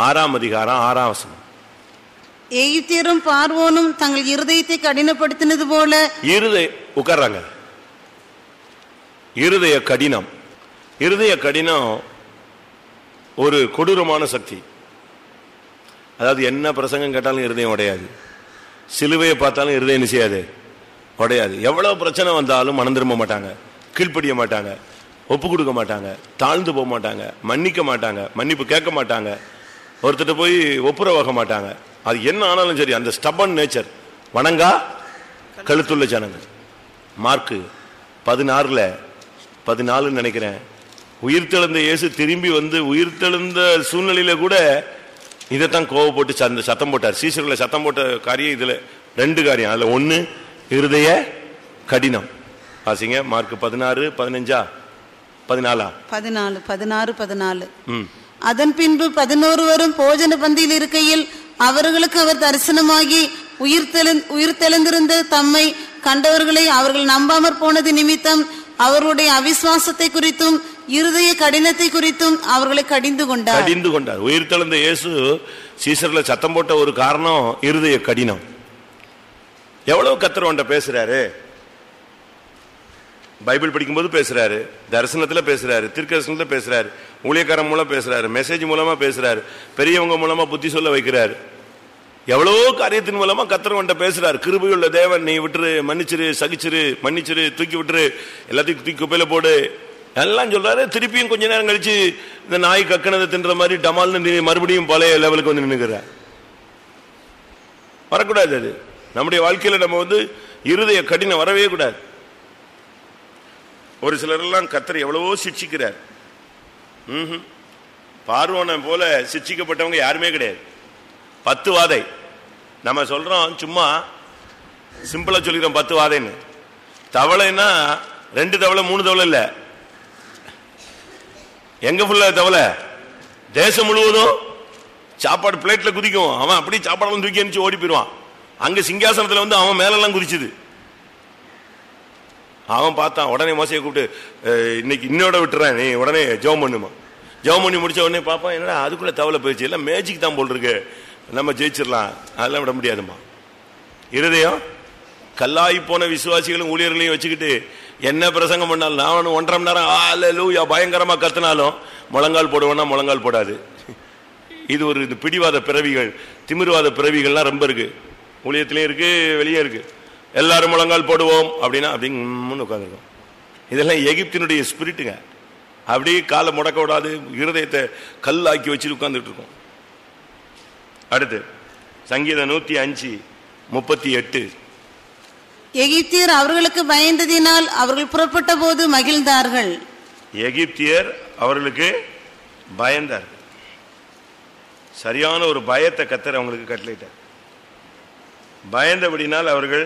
6ஆம் அதிகாரம் 6ஆம் வசனம். எகிப்தியரும் பார்வோனும் தங்கள் இருதயத்தை கடினப்படுத்தினது போல. உட்கார்றாங்க. இருதய கடினம். இருதய கடினம் ஒரு கொடூரமான சக்தி. அதாவது என்ன பிரசங்கம் கேட்டாலும் இருதயம் உடையாது, சிலுவையை பார்த்தாலும் இருதயம் நிச்சயாது உடையாது. எவ்வளவு பிரச்சனை வந்தாலும் மனம் திரும்ப மாட்டாங்க, கீழ்ப்படிய மாட்டாங்க, ஒப்பு கொடுக்க மாட்டாங்க, தாழ்ந்து போக மாட்டாங்க, மன்னிக்க மாட்டாங்க, மன்னிப்பு கேட்க மாட்டாங்க, ஒருத்தட்ட போய் ஒப்புரவாக மாட்டாங்க. அது என்ன ஆனாலும் சரி, அந்த ஸ்டபன் நேச்சர், வணங்கா கழுத்துள்ள ஜனங்கள். மார்க்கு 16:14 நினைக்கிறேன். உயிர்த்தெழுந்த இயேசு திரும்பி உயிர்த்தெழுந்த சூழ்நிலையில கூட இதைத்தான் கோவப்பட்டு சத்தம் போட்டார். சீசர்களை சத்தம் போட்ட காரியம் இதுல 2 காரியம். அதுல 1 இருதய கடினம். வாசிங்க மார்க் 16:14. அதன் பின்பு 11 வரும் போஜன பந்தியில் இருக்கையில் அவர்களுக்கு அவர் தரிசனமாகி உயிர்த்தெழுந்திருந்த தம்மை கண்டவர்களை அவர்கள் நம்பாமற் போனது நிமித்தம் அவர்களுடைய அவிசுவாசத்தை குறித்தும் இருதய கடினத்தை குறித்தும் அவர்களை கடிந்து கொண்டார். உயிர்த்தெழுந்த இயேசு சீசர்ல சத்தம் போட்ட ஒரு காரணம் இருதய கடினம். எவ்வளவு கர்த்தர் அவன்கிட்ட பேசுறாரு, பைபிள் படிக்கும்போது பேசுறாரு, தரிசனத்துல பேசுறாரு, தீர்க்கதரிசனத்துல பேசுறாரு, ஊழியக்காரன் மூலம் பேசுறாரு, மெசேஜ் மூலமா பேசுறாரு, பெரியவங்க மூலமா புத்தி சொல்ல வைக்கிறாரு. எவ்வளவோ காரியத்தின் மூலமா கர்த்தர் அவன்கிட்ட பேசுறாரு. கிருபையுள்ள தேவன், நீ விட்டுரு, மன்னிச்சிரு, சகிச்சிரு, மன்னிச்சிரு, தூக்கி விட்டுரு, எல்லாத்தையும் தூக்கி குப்பையில போடு எல்லாம் சொல்றாரு. திருப்பியும் கொஞ்ச நேரம் கழிச்சு இந்த நாய் கக்கனதை தின்ற மாதிரி டமால்னு மறுபடியும் பழைய லெவலுக்கு நின்னுக்கிற. வரக்கூடாது. அது நம்முடைய வாழ்க்கையில நம்ம இருதய கடினம் வரவே கூடாது. ஒரு சிலரெல்லாம் கர்த்தர் எவ்வளவோ சிட்சிக்கிறார். பார்வோனை போல சிட்சிக்கப்பட்டவங்க யாருமே கிடையாது. 10 வாதை நம்ம சொல்றோம், சும்மா சிம்பிளா சொல்லிக்கிறோம் 10 வாதைன்னு. தவளைன்னா 2 தவளை 3 தவளை இல்ல, எங்க ஃபுல்லா தவளை, தேசம் முழுவதும் சாப்பாடு பிளேட்ல குதிக்கும். அவன் அப்படி சாப்பாடு தூக்கி அனுப்பிச்சு ஓடி போயிடுவான். அங்க சிங்காசனத்துல அவன் மேலெல்லாம் குதிச்சுது. அவன் பார்த்தான். உடனே மோசையை கூப்பிட்டு, இன்னைக்கு இன்னோட விட்டுறேன், நீ உடனே ஜெபம் பண்ணுமா. ஜெபம் பண்ணி முடிச்ச உடனே பாப்பான், என்னடா அதுக்குள்ள தவளை போயிடுச்சு, எல்லாம் மேஜிக் தான் போல் இருக்கு, நம்ம ஜெயிச்சிடலாம், அதெல்லாம் விட முடியாதுமா. இருதயம் கல்லாய் போன விசுவாசிகளும் ஊழியர்களையும் வச்சுக்கிட்டு என்ன பிரசங்கம் பண்ணாலும், நான் 1.5 மணி நேரம் அல்லேலூயா பயங்கரமா கத்தினாலும் முழங்கால் போடுவேன்னா முழங்கால் போடாது. இது ஒரு பிடிவாத பிறவிகள், திமிர்வாத பிறவிகள்லாம் ரொம்ப இருக்கு. ஊழியத்திலையும் இருக்கு, வெளியே இருக்கு. எல்லாரும் முழங்கால் போடுவோம் அப்படின்னா அப்படின்னு உட்காந்துருக்கோம். இதெல்லாம் எகிப்தினுடைய ஸ்பிரிட்டுங்க. அப்படியே காலை முடக்க விடாது, இருதயத்தை கல்லாக்கி வச்சுட்டு உட்கார்ந்துட்டு இருக்கோம். அடுத்து சங்கீதம் 105:38. எகிப்தியர் அவர்களுக்கு பயந்ததினால் அவர்கள் புறப்பட்ட போது மகிழ்ந்தார்கள். எகிப்தியர் அவர்களுக்கு பயந்தார். சரியான ஒரு பயத்தை கர்த்தர் அவங்களுக்கு கட்டளையிட்டார். பயந்தபடினால் அவர்கள்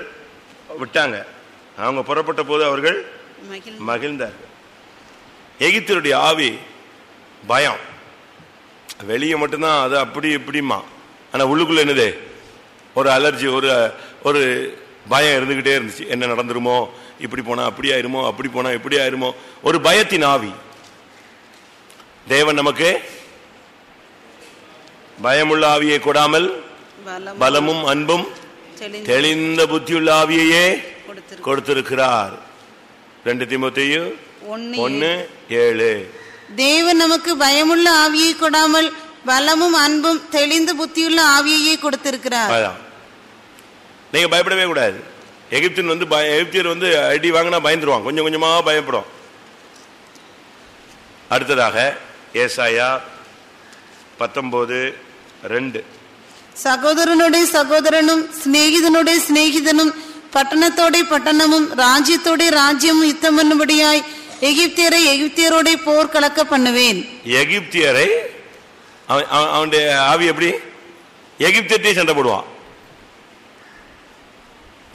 விட்டாங்க. அவங்க புறப்பட்ட போது அவர்கள் மகிழ்ந்தார்கள். எகிப்தியருடைய ஆவி பயம். வெளியே மட்டும்தான் அது அப்படி இப்படிமா, ஆனா உள்ளுக்குள்ள என்னது, ஒரு அலர்ஜி, ஒரு பயம் இருந்துகிட்டே இருந்துச்சு. என்ன நடந்துருமோ, இப்படி போனா அப்படி ஆயிருமோ, அப்படி போனா இப்படி ஆயிருமோ, ஒரு பயத்தின் ஆவி. தேவன் நமக்கு பயமுள்ள ஆவியை கொடாமல் பலமும் அன்பும் தெளிந்த புத்தியுள்ள ஆவியையே கொடுத்திருக்கிறார். 2 தீமோத்தேயு 1:7. தேவன் நமக்கு பயமுள்ள ஆவியை கொடாமல் பலமும் அன்பும் தெளிந்த புத்தியுள்ள ஆவியையே கொடுத்திருக்கிறார். நீங்க பயப்படவே கூடாது. எகிப்தியர் அடி வாங்கினா பயந்துருவான், கொஞ்சம் கொஞ்சமா பயப்படும். அடுத்ததாக ஏசாயா 19:2. சகோதரனுடைய சகோதரனும் சிநேகிதனுடைய சிநேகிதனும் பட்டணத்தோட பட்டணமும் ராஜ்யத்தோட ராஜ்யமும் யுத்தம் பண்ணும்படியாய் எகிப்தியரை எகிப்தியரோட போர் கலக்க பண்ணுவேன். எகிப்தியரை அவனுடைய ஆவி எப்படி எகிப்தியர்கிட்டயே சண்டை போடுவான்.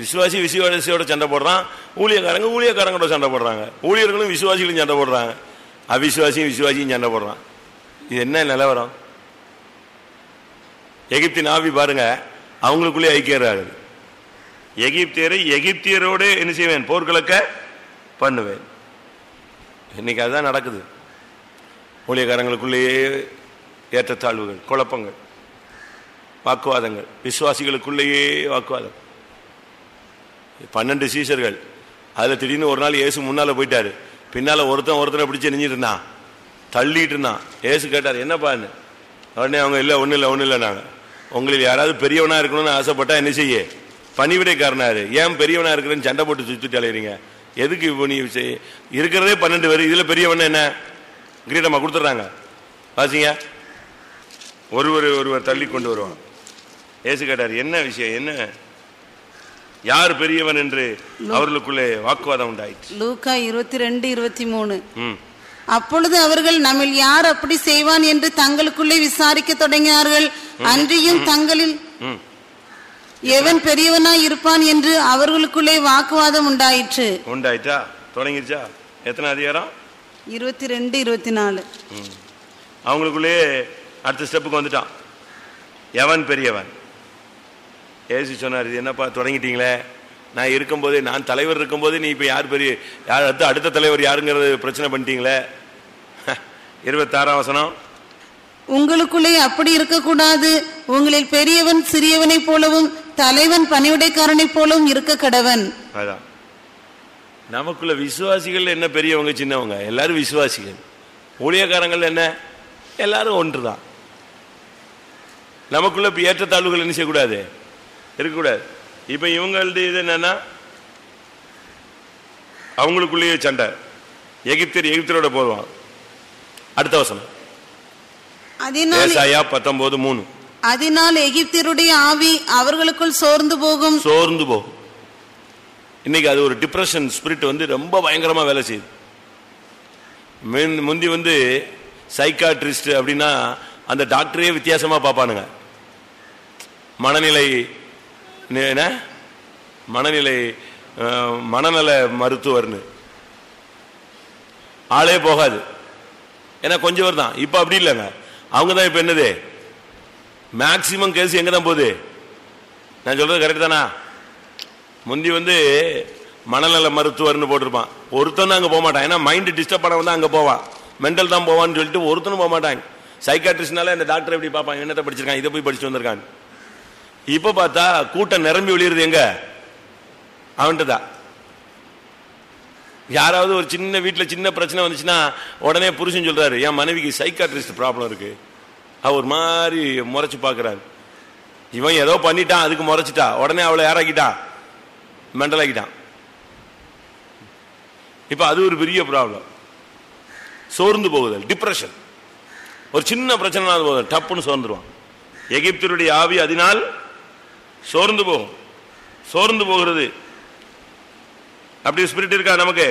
விசுவாசியோட சண்டை போடுறான், ஊழியக்காரங்களோட சண்டை போடுறாங்க, ஊழியர்களும் விசுவாசிகளும் சண்டை போடுறாங்க, விசுவாசியும் சண்டை போடுறான். இது என்ன நிலவரம்? எகிப்தின் ஆவி பாருங்க, அவங்களுக்குள்ளே ஐக்கியராகுது. எகிப்தியரை எகிப்தியரோடு என்ன செய்வேன்? போர்க்கலக்க பண்ணுவேன். இன்னைக்கு அதுதான் நடக்குது. ஊழியக்காரங்களுக்குள்ளேயே ஏற்றத்தாழ்வுகள், குழப்பங்கள், வாக்குவாதங்கள், விசுவாசிகளுக்குள்ளேயே வாக்குவாதம். 12 சீஷர்கள், அதுல திடீர்னு ஒரு நாள் இயேசு முன்னால போயிட்டாரு, பின்னால ஒருத்தனை பிடிச்சு நெஞ்சிட்டு இருந்தான், தள்ளிட்டு இருந்தான். இயேசு கேட்டார், என்னப்பான்னு. உடனே அவங்க இல்லை ஒன்றும் இல்லை நாங்க உங்களில் யாராவது பெரியவனா இருக்கணும்னு ஆசைப்பட்டா என்ன செய்ய? பணிவிடைக்காரனாரு. ஏன் பெரியவனா இருக்கிறேன்னு சண்டை போட்டு சுத்திட்டு அலையிறீங்க? எதுக்கு இப்போ நீ இருக்கிறதே 12 பேர், இதுல பெரியவன் என்ன? கிரீடமா கொடுத்துட்றாங்க. வாசிங்க, ஒருவர் தள்ளி கொண்டு வருவாங்க. இயேசு கேட்டார், என்ன விஷயம், என்ன, யார் பெரியவன் என்று அவர்களுக்குள்ளே வாக்குவாதம் உண்டாயிற்று. லூக்கா 22:23. அப்பொழுது அவர்கள் நம்மில் யார் அப்படி செய்வான் என்று தங்களுக்குள்ளே விசாரிக்க தொடங்கினார்கள். அன்றியும் தங்களில் எவன் பெரியவனாய் இருப்பான் என்று அவர்களுக்குள்ளே வாக்குவாதம் உண்டாயிற்றா? தொடங்கிருச்சா? எத்தனை அதிகாரம்? 22-24. அவங்களுக்குள்ளே அடுத்த ஸ்டெப்புக்கு வந்துட்டான். எவன் பெரியவன்? ஏசு சொன்னார், இது என்னப்பா தொடங்கிட்டீங்களே, நான் இருக்கும்போதே, நான் தலைவர் இருக்கும்போதே நீ இப்ப யார் பெரிய, யார் அடுத்த தலைவர் யாருங்கிறது பிரச்சனை பண்ணிட்டீங்களே. 26ஆம் வசனம், உங்களுக்குள்ளே அப்படி இருக்கக்கூடாது, உங்களில் பெரியவன் சிறியவனை போலவும் தலைவன் பணிவிடைக்காரனை போலவும் இருக்க கடவன். அதான் நமக்குள்ள விசுவாசிகள் என்ன பெரியவங்க சின்னவங்க, எல்லாரும் விசுவாசிகள். ஊழியக்காரங்கள் என்ன, எல்லாரும் ஒன்றுதான். நமக்குள்ள ஏற்றத்தாழ்வுகள் என்ன செய்யக்கூடாது, இருக்கக்கூடாது. இப்ப இவங்களுடைய இது என்னன்னா, அவங்களுக்குள்ளேயே சண்டை. எகிப்தியரோட போடுவான். அடுத்த வசனம் ஏசாயா 19:3. அதனால் எகிப்தியருடைய ஆவி அவர்களுக்குள் சோர்ந்து போகும். இன்னைக்கு அது ஒரு டிப்ரெஷன் ஸ்பிரிட் ரொம்ப பயங்கரமா வேலை செய்யுது. முந்தி சைக்காட்ரிஸ்ட் அப்படின்னா அந்த டாக்டரே வித்தியாசமா பார்ப்பானுங்க. மனநல மருத்துவர்னு ஆளே போகாது. ஏன்னா கொஞ்சம் பேர் தான். இப்ப அப்படி இல்லைங்க, அவங்க தான் இப்ப என்னது மேக்சிமம் கேஸ் எங்க தான் போகுது. நான் சொல்றது கரெக்ட் தானா? முந்தி மனநல மருத்துவர்னு போட்டிருப்பான், ஒருத்தன் அங்க போக மாட்டான். ஏன்னா மைண்ட் டிஸ்டர்ப் பண்ண அங்க போவான், மென்டல் தான் போவான்னு சொல்லிட்டு ஒருத்தனும் போக மாட்டாங்க. சைக்காட்ரிஸ்ட்னால இந்த டாக்டர் எப்படி பார்ப்பாங்க, என்னத்தை படிச்சிருக்கான், இதை போய் படிச்சுட்டு வந்திருக்கான். இப்ப பார்த்தா கூட்டம் நிரம்பி ஒளியுறது எங்க, அவன்கிட்ட தான். யாராவது ஒரு சின்ன வீட்டுல சின்ன பிரச்சனை வந்துச்சுன்னா உடனே புருஷன் சொல்றாரு, என் மனைவிக்கு சைக்காட்ரிஸ்ட் ப்ராப்ளம் இருக்கு, அவர் மாதிரி முறைச்சு பாக்குறாரு. இவன் ஏதோ பண்ணிட்டான், அதுக்கு முறைச்சிட்டா, உடனே அவளை யாராக்கிட்டான், மெண்டல் ஆக்கிட்டான். இப்ப அது ஒரு பெரிய ப்ராப்ளம். சோர்ந்து போகுதல், டிப்ரெஷன். ஒரு சின்ன பிரச்சனை போகுது, டப்புன்னு சோர்ந்துருவான். எகிப்தியருடைய ஆவி அதனால் சோர்ந்து போகும். சோர்ந்து போகிறது அப்படி ஸ்பிரிட் இருக்கா நமக்கு?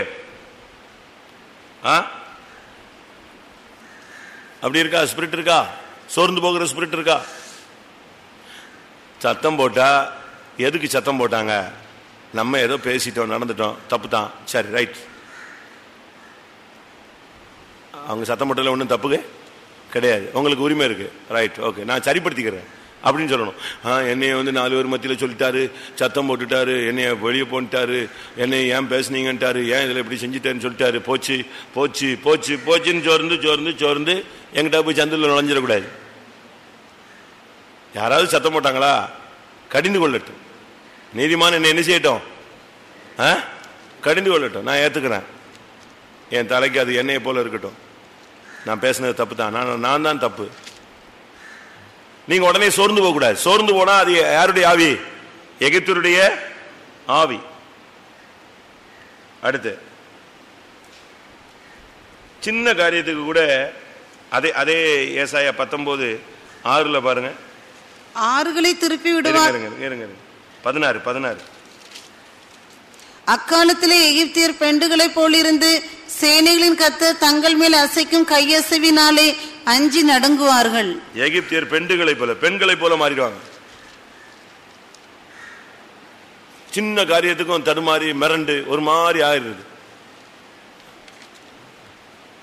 அப்படி இருக்கா? ஸ்பிரிட் இருக்கா? சோர்ந்து போகிற ஸ்பிரிட் இருக்கா? சத்தம் போட்டா எதுக்கு சத்தம் போட்டாங்க? நம்ம ஏதோ பேசிட்டோம், நடந்துட்டோம், தப்பு தான், சரி ரைட். அவங்க சத்தம் போட்டல ஒன்றும் தப்பு கிடையாது, உங்களுக்கு உரிமை இருக்கு, ரைட், ஓகே, நான் சரிப்படுத்திக்கிறேன் அப்படின்னு சொல்லணும். என்னைய 4 பேர் மத்தியில் சொல்லிட்டாரு, சத்தம் போட்டுட்டாரு, என்னைய வெளியே போட்டாரு, என்னை ஏன் பேசுனீங்கன்ட்டாரு, ஏன் இதில் இப்படி செஞ்சுட்டேன்னு சொல்லிட்டாரு, போச்சு போச்சு போச்சு போச்சுன்னு சோர்ந்து சோர்ந்து சோர்ந்து எங்கிட்ட போய் சந்தில் நுழைஞ்சிடக்கூடாது. யாராவது சத்தம் போட்டாங்களா? கடிந்து கொள்ளட்டும். நீதிமான் என்ன செய்யட்டும்? கடிந்து கொள்ளட்டும். நான் ஏத்துக்கிறேன். என் தலைக்கு அது என்னைய போல இருக்கட்டும். நான் பேசினது தப்பு தான், நான் தான் தப்பு. நீங்க உடனே சோர்ந்து போக கூடாது. சோர்ந்து போனா அது யாருடைய ஆவி? எகிப்தியருடைய ஆவி. அடுத்து சின்ன காரியத்துக்கு கூட அதே ஏசாயா 19:6 பாருங்க. ஆறுகளை திருப்பி விடுவார். 16. அக்காலத்திலே எகிப்தியர் பெண்டுகளை போலிருந்து சேனைகளின் கர்த்தர் தங்கள் மேல் அசைக்கும் கையசைவினாலே அஞ்சி நடுங்குவார்கள். எகிப்தியர் பெண்களை போல மாறிடுவாங்க. சின்ன காரியத்துக்கும் தடுமாறி மிரண்டு ஒரு மாதிரி ஆயிடுது.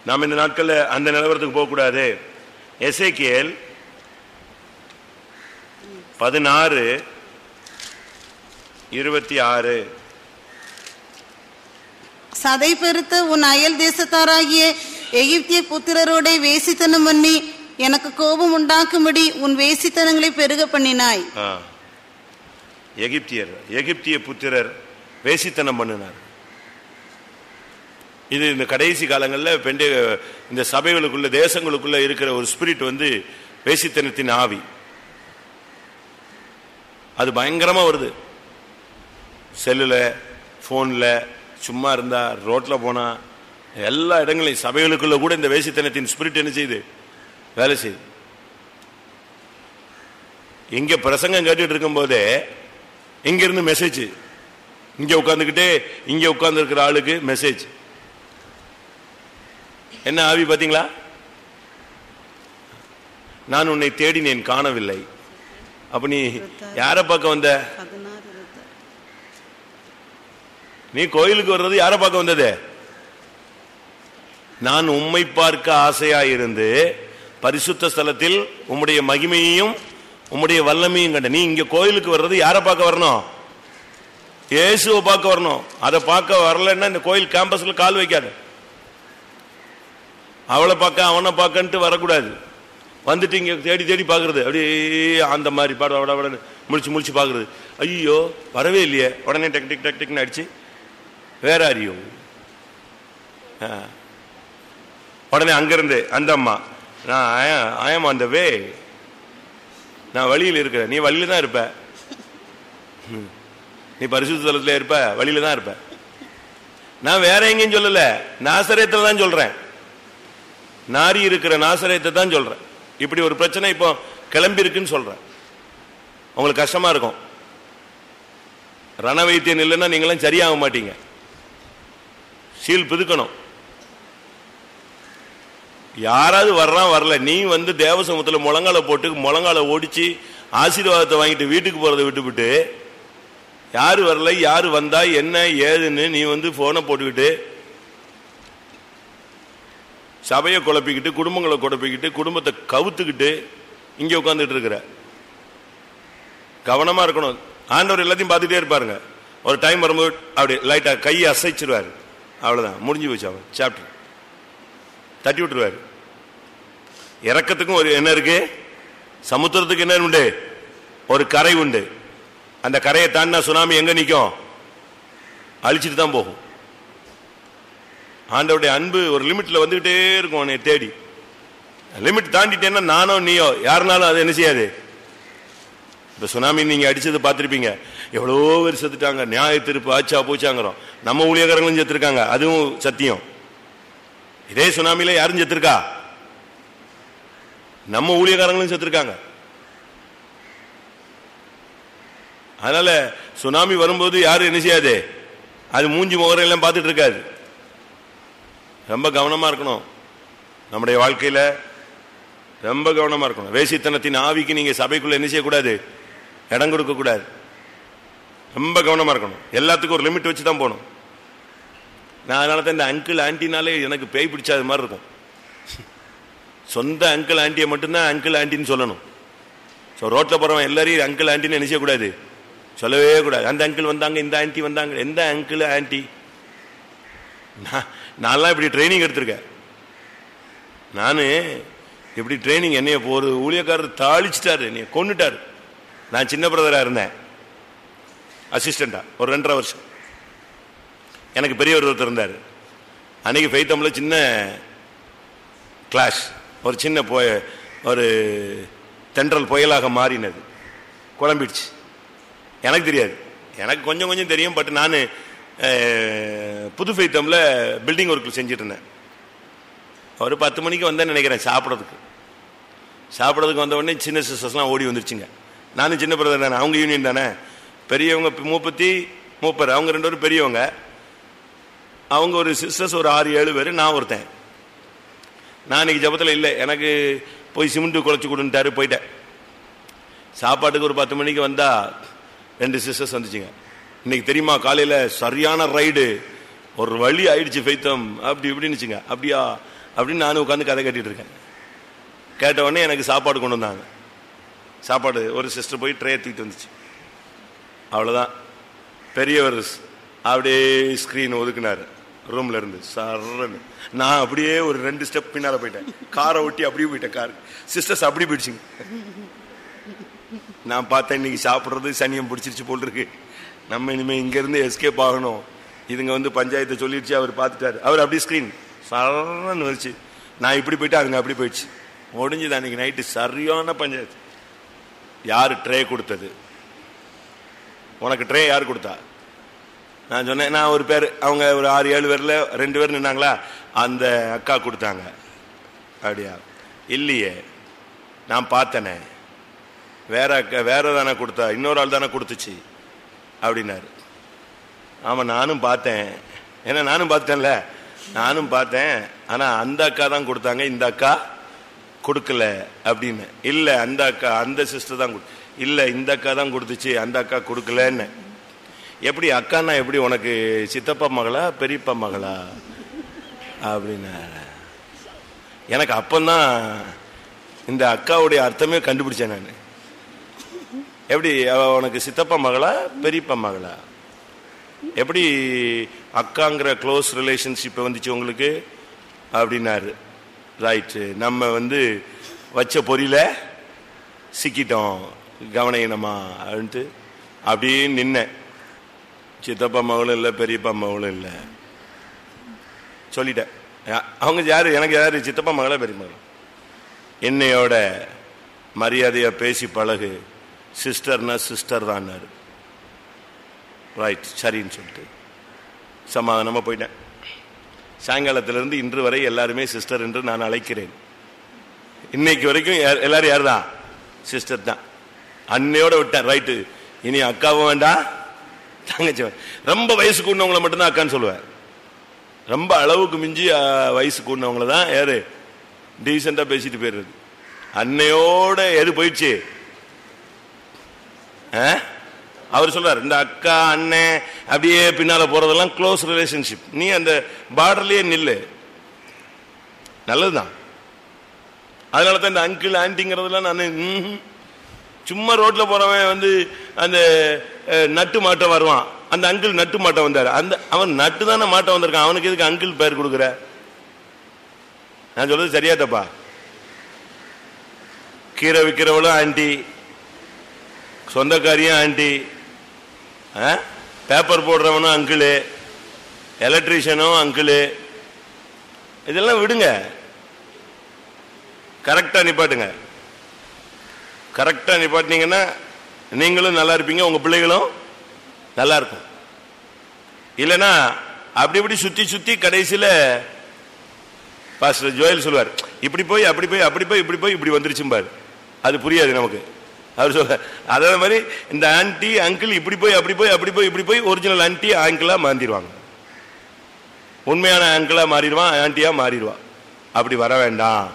நாம் இந்த நாட்கள்ல அந்த நிலவரத்துக்கு போக கூடாது. எசேக்கியேல் 16:26. சதை பெருத்த உன் அயல் தேசத்தாராகிய எகிப்திய புத்திரரோட வேசித்தனம் பண்ணி எனக்கு கோபம் உண்டாக்கும்படி உன் வேசித்தனங்களை பெருக பண்ணினாய். எகிப்திய புத்திரர் வேசித்தனம் பண்ணினார். இது இந்த கடைசி காலங்களில் இந்த சபைகளுக்குள்ள தேசங்களுக்குள்ள இருக்கிற ஒரு ஸ்பிரிட் வேசித்தனத்தின் ஆவி. அது பயங்கரமா வருது. செல்லுல, போன்ல, சும்மா இருந்தா, ரோட்ல போனா, எல்லா இடங்களையும் சபைகளுக்குள்ள கூட இந்த வேசித்தனத்தின் ஸ்பிரிட் என்ன செய்யுது? வேலை செய்யுது. இங்க பிரசங்கம் கேட்டுட்டு இருக்கும் போதே இங்க இருந்து மெசேஜ், இங்க உட்கார்ந்துகிட்டே இங்க உட்கார்ந்து இருக்கிற ஆளுக்கு மெசேஜ். என்ன ஆவி பாத்தீங்களா? நான் உன்னை தேடினேன் காணவில்லை. அப்ப நீ யார பார்க்க வந்த? நீ கோயிலுக்கு வர்றது யார பார்க்க வந்தது? நான் உம்மை பார்க்க ஆசையாயிருந்து பரிசுத்த ஸ்தலத்தில் உம்முடைய மகிமையையும் உம்முடைய வல்லமையும் கண்ட. நீ இங்க கோயிலுக்கு வர்றது யார பார்க்க வரணும்? இயேசுவை பார்க்க வரணும். அதை பார்க்க வரலன்னா இந்த கோயில் கேம்பஸ்ல கால் வைக்காது. அவளை பார்க்க அவனை பார்க்கன்ட்டு வரக்கூடாது. வந்துட்டு இங்க தேடி தேடி பாக்குறது, அப்படியே அந்த மாதிரி பாடு முழிச்சு பாக்குறது. ஐயோ வரவே இல்லையே, உடனே டெக் டிக் டெக் டிக்னு அடிச்சு வேற அறியும். உடனே அங்கிருந்து அந்த அம்மா, நான் ஐயம் ஆன் தி வே, நான் வழியில் இருக்கிறேன். நீ வழியில தான் இருப்ப, நீ பரிசுத்த ஸ்தலத்துல இருப்ப, வழியில தான் இருப்ப. நான் வேற எங்கேயும் சொல்லல, நாசரேத்துல தான் சொல்றேன். நாரி இருக்கிற நாசரேத்தை தான் சொல்றேன். இப்படி ஒரு பிரச்சனை இப்போ கிளம்பி இருக்குன்னு சொல்றேன். உங்களுக்கு கஷ்டமா இருக்கும். ரண வைத்தியம் இல்லைன்னா நீங்களாம் சரியாக மாட்டீங்க. சீல் பிதுக்கணும். யாராவது வர்றான் வரல, நீ தேவசமூகத்தில் முழங்கால போட்டு முழங்கால ஓடிச்சு ஆசீர்வாதத்தை வாங்கிட்டு வீட்டுக்கு போறதை விட்டுவிட்டு, யாரு வரல யாரு வந்தா என்ன ஏதுன்னு நீ போனை போட்டுக்கிட்டு சபையை குழப்பிக்கிட்டு குடும்பங்களை குழப்பிக்கிட்டு குடும்பத்தை கவுத்துக்கிட்டு இங்க உட்கார்ந்துட்டு இருக்கிற. கவனமா இருக்கணும். ஆண்டவர் எல்லாத்தையும் பார்த்துட்டே இருப்பாருங்க. ஒரு டைம் வரும்போது அப்படி லைட்டா கையை அசைச்சிருவாரு, அவ்வளவுதான், முடிஞ்சு போச்சு. அவன் சாப்டர் தட்டி விட்டுருவாரு. இறக்கத்துக்கும் ஒரு என்ன இருக்கு, சமுத்திரத்துக்கு என்ன உண்டு, ஒரு கரை உண்டு. அந்த கரையை தாண்டினா சுனாமி எங்க நிற்கும்? அழிச்சிட்டு தான் போகும். ஆண்டவருடைய அன்பு ஒரு லிமிட்ல வந்துகிட்டே இருக்கும். அவனை தேடி லிமிட் தாண்டிட்டேன்னா நானோ நீயோ யாருனாலும் அது என்ன செய்யாது. இப்ப சுனாமி நீங்க அடிச்சது பார்த்திருப்பீங்க. எவ்வளோ பேர் செத்துட்டாங்க. நியாய தீர்ப்பு ஆச்சா போச்சாங்கிறோம். நம்ம ஊழியக்காரங்களும் செத்துருக்காங்க, அதுவும் சத்தியம். இதே சுனாமியில யாரும் செத்துருக்கா? நம்ம ஊழியக்காரங்களும் செத்துருக்காங்க. அதனால சுனாமி வரும்போது யாரும் என்ன செய்யாது, அது மூஞ்சி முகரையெல்லாம் பார்த்துட்டு இருக்காது. ரொம்ப கவனமா இருக்கணும். நம்முடைய வாழ்க்கையில ரொம்ப கவனமா இருக்கணும். வேசித்தனத்தின் ஆவிக்கு நீங்க சபைக்குள்ள என்ன செய்யக்கூடாது, இடம் கொடுக்க கூடாது. ரொம்ப கவனமா இருக்கணும். எல்லாத்துக்கும் ஒரு லிமிட் வச்சு தான் போகணும். நான் அதனால தான் இந்த அங்கிள் ஆண்டினாலே எனக்கு பேய் பிடிச்சாத மாதிரி இருக்கும். சொந்த அங்கிள் ஆண்டியை மட்டும்தான் அங்கிள் ஆண்டின்னு சொல்லணும். ஸோ ரோட்டில் போகிறவன் எல்லாரையும் அங்கிள் ஆண்டின்னு என்ன செய்யக்கூடாது, சொல்லவே கூடாது. அந்த அங்கிள் வந்தாங்க, இந்த ஆண்டி வந்தாங்க. எந்த அங்கிள் ஆண்டி? நான்லாம் இப்படி ட்ரைனிங் எடுத்திருக்கேன். நான் எப்படி ட்ரைனிங் என்னைய ஒரு ஊழியக்காரர் தாளிச்சிட்டாரு, என்னைய கொண்டுட்டாரு. நான் சின்ன பிரதராக இருந்தேன், அசிஸ்டண்டா ஒரு 2.5 வருஷம். எனக்கு பெரியவர் ஒருத்தர் இருந்தார். அன்னைக்கு ஃபெய்த்தமில் சின்ன கிளாஷ், ஒரு சின்ன ஒரு தென்றல் புயலாக மாறினது, குழம்பிடுச்சு. எனக்கு தெரியாது, எனக்கு கொஞ்சம் கொஞ்சம் தெரியும். பட் நான் புது ஃபெய்த்தமில் பில்டிங் ஒர்க்கில் செஞ்சுட்டு இருந்தேன். ஒரு 10 மணிக்கு வந்தேன்னு நினைக்கிறேன் சாப்பிட்றதுக்கு வந்த உடனே சின்ன சிஸ்டர்ஸ்லாம் ஓடி வந்துருச்சுங்க. நானும் சின்ன பிரதர் தானே, அவங்க யூனியன் தானே, பெரியவங்க 30 அவங்க 2 பேரும் பெரியவங்க, அவங்க ஒரு சிஸ்டர்ஸ் ஒரு 6-7 பேர், நான் ஒருத்தன். நான் இன்னைக்கு ஜபத்தில் இல்லை, எனக்கு போய் சிமெண்ட்டு குழச்சி கொடுன்ட்டாரு, போயிட்டேன். சாப்பாட்டுக்கு ஒரு 10 மணிக்கு வந்தால் 2 சிஸ்டர்ஸ் வந்துச்சுங்க. இன்னைக்கு தெரியுமா காலையில் சரியான ரைடு, ஒரு வழி ஆயிடுச்சு ஃபெய்த்தம் அப்படி இப்படின்னுச்சுங்க. அப்படியா அப்படின்னு நானும் உட்காந்து கதை கட்டிட்டு இருக்கேன். கேட்ட உடனே எனக்கு சாப்பாடு கொண்டு வந்தாங்க. சாப்பாடு ஒரு சிஸ்டர் போய் ட்ரே தூக்கிட்டு வந்துச்சு. அவ்வளோதான், பெரியவர் அப்படியே ஸ்க்ரீன் ஒதுக்குனாரு ரூம்ல இருந்து சர்ன்னு. நான் அப்படியே ஒரு 2 ஸ்டெப் பின்னால போயிட்டேன், காரை ஒட்டி அப்படியே போயிட்டேன். கார் சிஸ்டர்ஸ் அப்படி போயிடுச்சுங்க. நான் பார்த்தேன் இன்னைக்கு சாப்பிட்றது சனியம் பிடிச்சிருச்சு போல் இருக்கு, நம்ம இனிமே இங்கேருந்து எஸ்கேப் ஆகணும். இதுங்க வந்து பஞ்சாயத்தை சொல்லிடுச்சு. அவர் பார்த்துட்டாரு, அவர் அப்படியே ஸ்க்ரீன் சரன்னு வந்துச்சு. நான் இப்படி போயிட்டு அதுங்க அப்படி போயிடுச்சு. முடிஞ்சுது அன்னைக்கு நைட்டு சரியான பஞ்சாயத்து. யார் ட்ரே கொடுத்தது, உனக்கு ட்ரே யார் கொடுத்தா? நான் சொன்னேன், நான் ஒரு பேர், அவங்க ஒரு 6-7 பேரில் 2 பேர் நின்னாங்களா, அந்த அக்கா கொடுத்தாங்க. அப்படியா? இல்லையே, நான் பார்த்தனே, வேற அக்கா வேற தானே கொடுத்தா, இன்னொரு ஆள் தானே கொடுத்துச்சு அப்படின்னாரு. ஆமாம் நானும் பார்த்தேன், ஏன்னா நானும் பார்த்துட்டேன்ல, நானும் பார்த்தேன். ஆனால் அந்த அக்கா தான் கொடுத்தாங்க, இந்த அக்கா கொடுக்கல அப்படின்னு. இல்லை அந்த அக்கா, அந்த சிஸ்டர் தான் இல்லை இந்த அக்கா தான் கொடுத்துச்சு, அந்த அக்கா கொடுக்கலன்னு. எப்படி அக்கான்னா எப்படி, உனக்கு சித்தப்பா மகளா பெரியப்பா மகளா அப்படின்னா? எனக்கு அப்பந்தான் இந்த அக்காவுடைய அர்த்தமே கண்டுபிடிச்சேன் நான். எப்படி உனக்கு சித்தப்பா மகளா பெரியப்பா மகளா, எப்படி அக்காங்கிற க்ளோஸ் ரிலேஷன்ஷிப் வந்துச்சு உங்களுக்கு அப்படின்னாரு. ரைட்டு, நம்ம வந்து வச்ச பொறியில சிக்கிட்டோம், கவனிக்கணுமா அப்படின்ட்டு அப்படியே நின்னேன். சித்தப்பா மகளும் இல்லை பெரியப்பா மகளும் இல்லை சொல்லிட்டேன். அவங்க யாரு, எனக்கு யாரு, சித்தப்பா மகளா பெரிய மகள்? என்னையோட மரியாதையா பேசி பழகு, சிஸ்டர்னா சிஸ்டர் தான்னாரு. ரைட் சரின்னு சொல்லிட்டு சமாதானமாக போயிட்டேன். சாயங்காலத்திலிருந்து இன்று வரை எல்லாருமே சிஸ்டர் என்று நான் அழைக்கிறேன். இன்னைக்கு வரைக்கும் எல்லாரும் யார் தான்? சிஸ்டர் தான். அன்னையோட விட்டேன். ரைட்டு, இனி அக்காவும் வேண்டாம் தங்கச்சி. ரொம்ப வயசு கூடினவங்களை மட்டும்தான் அக்கான்னு சொல்லுவேன். ரொம்ப அளவுக்கு மிஞ்சி வயசு கூடினவங்கள தான் யாரு டீசெண்டா பேசிட்டு போயிடுறது. அன்னையோட எது போயிடுச்சு? அவர் சொல்றாரு, இந்த அக்கா அண்ணன் அப்படியே பின்னால போறதெல்லாம் க்ளோஸ் ரிலேஷன்ஷிப். நீ அந்த பார்டர்லயே நில்லு, நல்லதுதான். அதனால தான் இந்த அங்கிள் ஆன்டிங்கிறதுலாம் நான் சும்மா ரோட்ல போறவன் வந்து அந்த நட்டு மாட்ட வருவான், அந்த அங்கிள் நட்டு மாட்ட வந்தாரு, அந்த அவன் நட்டு தானே மாட்ட வந்திருக்கான், அவனுக்கு எதுக்கு அங்கிள் பேர் கொடுக்குற? நான் சொல்றது சரியா தப்பா? கீரை விற்கிறவளும் ஆண்டி, சொந்தக்காரியும் ஆண்டி, பேப்பர் போடுறவனும் அங்கிள், எலக்ட்ரீஷியனும் அங்கிள். இதெல்லாம் விடுங்க, கரெக்டா நிப்பாட்டுங்க. கரெக்டா நிப்பாட்டினீங்கன்னா நீங்களும் நல்லா இருப்பீங்க, உங்க பிள்ளைகளும் நல்லா இருக்கும். இல்லைன்னா அப்படி இப்படி சுத்தி சுத்தி கடைசியில பாஸ்டர் ஜோயல் சொல்வார், இப்படி போய் அப்படி போய் அப்படி போய் இப்படி போய் இப்படி வந்துருச்சும்பாரு. அது புரியாது நமக்கு. அவர் சொல்ற அதே மாதிரி இந்த ஆன்டி அங்கிள் இப்படி போய் அப்படி போய் அப்படி போய் இப்படி போய் ஒரிஜினல் ஆன்டி ஆங்கிளா மாறிடுவாங்க, உண்மையான ஆங்கிளா மாறிடுவான், ஆன்டியா மாறிடுவான். அப்படி வர வேண்டாம்.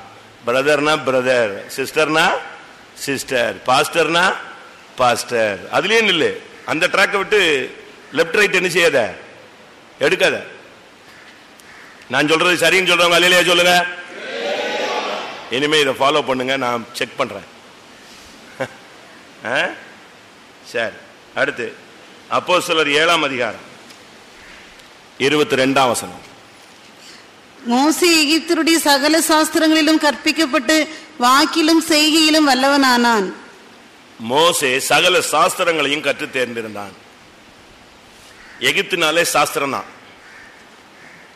பிரதர்னா பிரதர், சிஸ்டர்னா சிஸ்டர், பாஸ்டர்னா பாஸ்டர், அதுலயே நில்லு. அந்த ட்ராக்கை விட்டு லெப்ட் ரைட் என்ன செய்யாத, எடுக்காத. நான் சொல்றது சரின்னு சொல்றவங்க அல்லையா சொல்லுங்க. இனிமே இதை ஃபாலோ பண்ணுங்க, நான் செக் பண்றேன். சரி, அடுத்து அப்போஸ்தலர் 7ஆம் அதிகாரம் 22ஆம் வசனம். மோசே எகிப்தருடைய சகல சாஸ்திரங்களிலும் கற்பிக்கப்பட்டு வாக்கிலும் செய்கையிலும் வல்லவனானான். மோசே சகல சாஸ்திரங்களையும் கற்று தேர்ந்திருந்தான். எகிப்தினாலே சாஸ்திரம் தான்.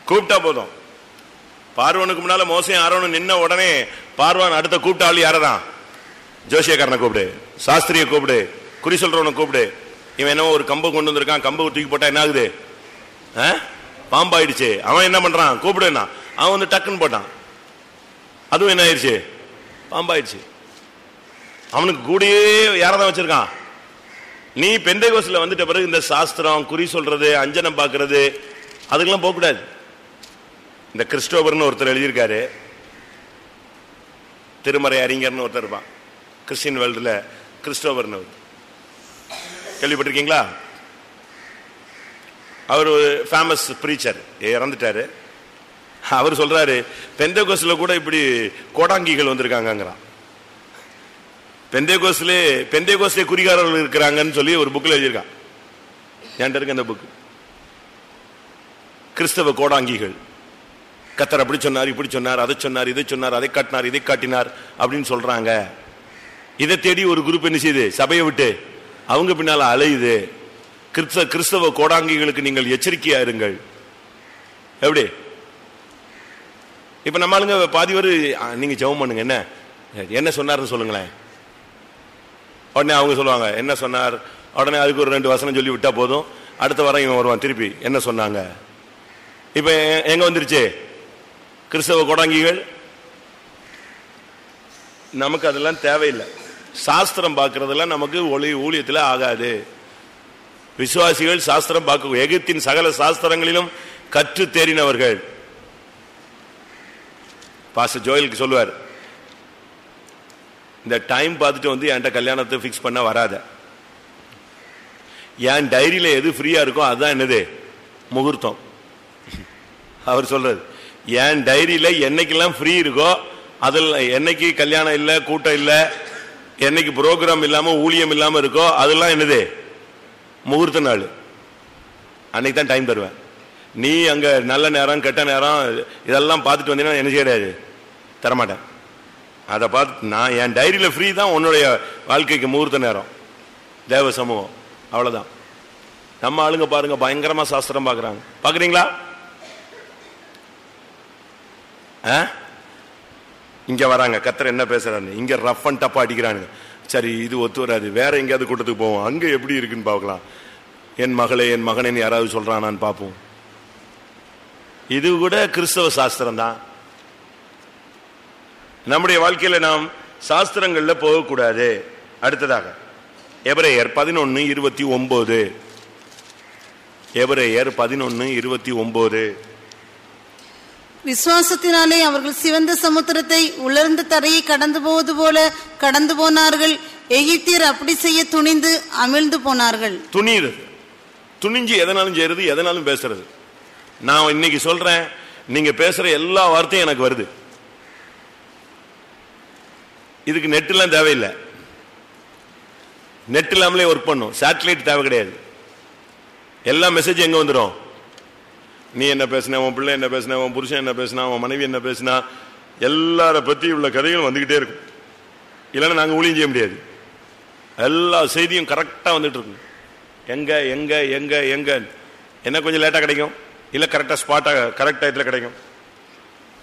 கூப்பிட்டா போதும். பார்வனுக்கு முன்னால மோசே ஆரோனும் நின்ன உடனே பார்வான் அடுத்த கூப்பிட்ட ஆள் யாரதான்? ஜோசியக்காரனை கூப்பிடு, சாஸ்திரியை கூப்பிடு, குறி சொல்றவனை கூப்பிடு. இவன் என்ன ஒரு கம்பை கொண்டு வந்திருக்கான், கம்பை தூக்கி போட்டா என்ன ஆகுது? பாம்பாயிடுச்சு. அவன் என்ன பண்றான்? கூப்பிடுனா அவன் வந்து டக்குன்னு போட்டான். அதுவும் என்ன ஆயிடுச்சு? பாம்பாயிடுச்சு. அவனுக்கு கூடயே யாரதான் வச்சிருக்கான்? நீ பெந்தைகோஸ்ல வந்துட்ட பிறகு இந்த சாஸ்திரம், குறி சொல்றது, அஞ்சனம் பாக்குறது அதுக்கெல்லாம் போக கூடாது. இந்த கிறிஸ்டோபர்னு ஒருத்தர் எழுதியிருக்காரு, திருமறை அறிஞர்னு ஒருத்தர் இருப்பான் கிறிஸ்டியன் வேர்ல்டுல. கிறிஸ்டோபர்னு கேள்விப்பட்டிருக்கீங்களா? அவர் ஒரு ஃபேமஸ் பிரீச்சர், இறந்துட்டாரு. அவர் சொல்றாரு, பெந்தைகோஸ்ல கூட இப்படி கோடாங்கிகள் வந்திருக்காங்கிறான். பெந்தைகோஸ்லே குறிகாரர்கள் இருக்கிறாங்கன்னு சொல்லி ஒரு புக்கில் எழுதியிருக்கான். என்கிட்ட இருக்கு அந்த புக். கிறிஸ்தவ கோடாங்கிகள். கர்த்தர் அப்படி சொன்னார், இப்படி சொன்னார், அதை சொன்னார், இதை சொன்னார், அதை காட்டினார், இதை காட்டினார் அப்படின்னு சொல்றாங்க. இதை தேடி ஒரு குரூப் என்ன செய்யுது? சபையை விட்டு அவங்க பின்னால அலையுது. கிறிஸ்தவ கோடாங்கிகளுக்கு நீங்கள் எச்சரிக்கையா இருங்கள். எப்படி? இப்ப நம்ம ஆளுங்க பாதி பேர் நீங்க ஜெபம் பண்ணுங்க, என்ன சொன்னார்னு சொல்லுங்களேன். உடனே அவங்க சொல்லுவாங்க என்ன சொன்னார். உடனே அதுக்கு ஒரு 2 வசனம் சொல்லி விட்டா போதும். அடுத்த வாரம் இவன் வருவான் திருப்பி என்ன சொன்னாங்க. இப்ப எங்க வந்துருச்சு கிறிஸ்தவ கோடாங்கிகள்? நமக்கு அதெல்லாம் தேவையில்லை. சாஸ்திரம் பார்க்கறதெல்லாம் நமக்கு ஊழியத்தில் ஆகாது. விசுவாசிகள் சாஸ்திரம் பார்க்க, எகிப்தின் சகல சாஸ்திரங்களிலும் கற்று தேறினவர்கள். பாஸ்டர் ஜோயலுக்கு சொல்லுவார், இந்த டைம் பார்த்துட்டு வந்து என்கிட்ட கல்யாணத்தை பிக்ஸ் பண்ண வராத. என் டைரியில எது ஃப்ரீயா இருக்கோ அதுதான் என்னது? முகூர்த்தம். அவர் சொல்றது, என் டைரியில என்னைக்கெல்லாம் ஃப்ரீ இருக்கோ அதில், என்னைக்கு கல்யாணம் இல்லை, கூட்டம் இல்லை, என்னைக்கு ப்ரோக்ராம் இல்லாம ஊழியம் இல்லாம இருக்கோ அதெல்லாம் என்னது? முகூர்த்த நாள். அன்னைக்கு தான் டைம் தருவேன். நீ அங்க நல்ல நேரம் கெட்ட நேரம் இதெல்லாம் பார்த்துட்டு வந்தீங்கன்னா என்ன செய்யாது? தரமாட்டேன். அதை பார்த்து நான் என் டைரியில ஃப்ரீ தான் உன்னுடைய வாழ்க்கைக்கு முகூர்த்த நேரம், தேவ சமூகம். அவ்வளவுதான். நம்ம ஆளுங்க பாருங்க பயங்கரமா சாஸ்திரம் பாக்குறாங்க. பாக்குறீங்களா? இங்க வராங்க, கர்த்தர் என்ன பேசுறாரு, இங்க ரஃப் அண்ட் டப்பா அடிக்கிறானுங்க. சரி இது ஒத்து வராது, வேற எங்கேயாவது கூட்டத்துக்கு போவோம், அங்க எப்படி இருக்குன்னு பார்க்கலாம். என் மகளே என் மகனேன்னு யாராவது சொல்றானான்னு பார்ப்போம். இது கூட கிறிஸ்தவ சாஸ்திரம் தான். நம்முடைய வாழ்க்கையில நாம் சாஸ்திரங்கள்ல போகக்கூடாது. அடுத்ததாக எபிரேயர் 11:29. எபிரேயர் 11:29. விசுவாசத்தினாலே அவர்கள் சிவந்த சமுத்திரத்தை உலர்ந்த தரையை கடந்து போவது போல கடந்து போனார்கள். எகிப்தியர் அப்படி செய்ய துணிந்து அமிழ்ந்து போனார்கள். துணிஞ்சு எதனாலும் செய்யறது, எதனாலும் பேசுறது. நான் இன்னைக்கு சொல்றேன், நீங்க பேசுற எல்லா வார்த்தையும் எனக்கு வருது. இதுக்கு நெட் எல்லாம் தேவையில்லை. நெட் இல்லாமலே ஒர்க் பண்ணும். சேட்டலைட் தேவை கிடையாது. எல்லா மெசேஜ் எங்க வந்துடும்? நீ என்ன பேசின, உன் பிள்ளை என்ன பேசின, உன் புருஷன் என்ன பேசினா, உன் மனைவி என்ன பேசினா, எல்லார பத்தி உள்ள கதைகள் வந்துகிட்டே இருக்கும். இல்லைன்னா நாங்கள் ஊழியம் செய்ய முடியாது. எல்லா செய்தியும் கரெக்டாக வந்துட்டு இருக்கும். எங்க எங்க எங்க எங்க என்ன கொஞ்சம் லேட்டாக கிடைக்கும், இல்லை கரெக்டாக ஸ்பாட்டாக கரெக்ட் டயத்தில் கிடைக்கும்.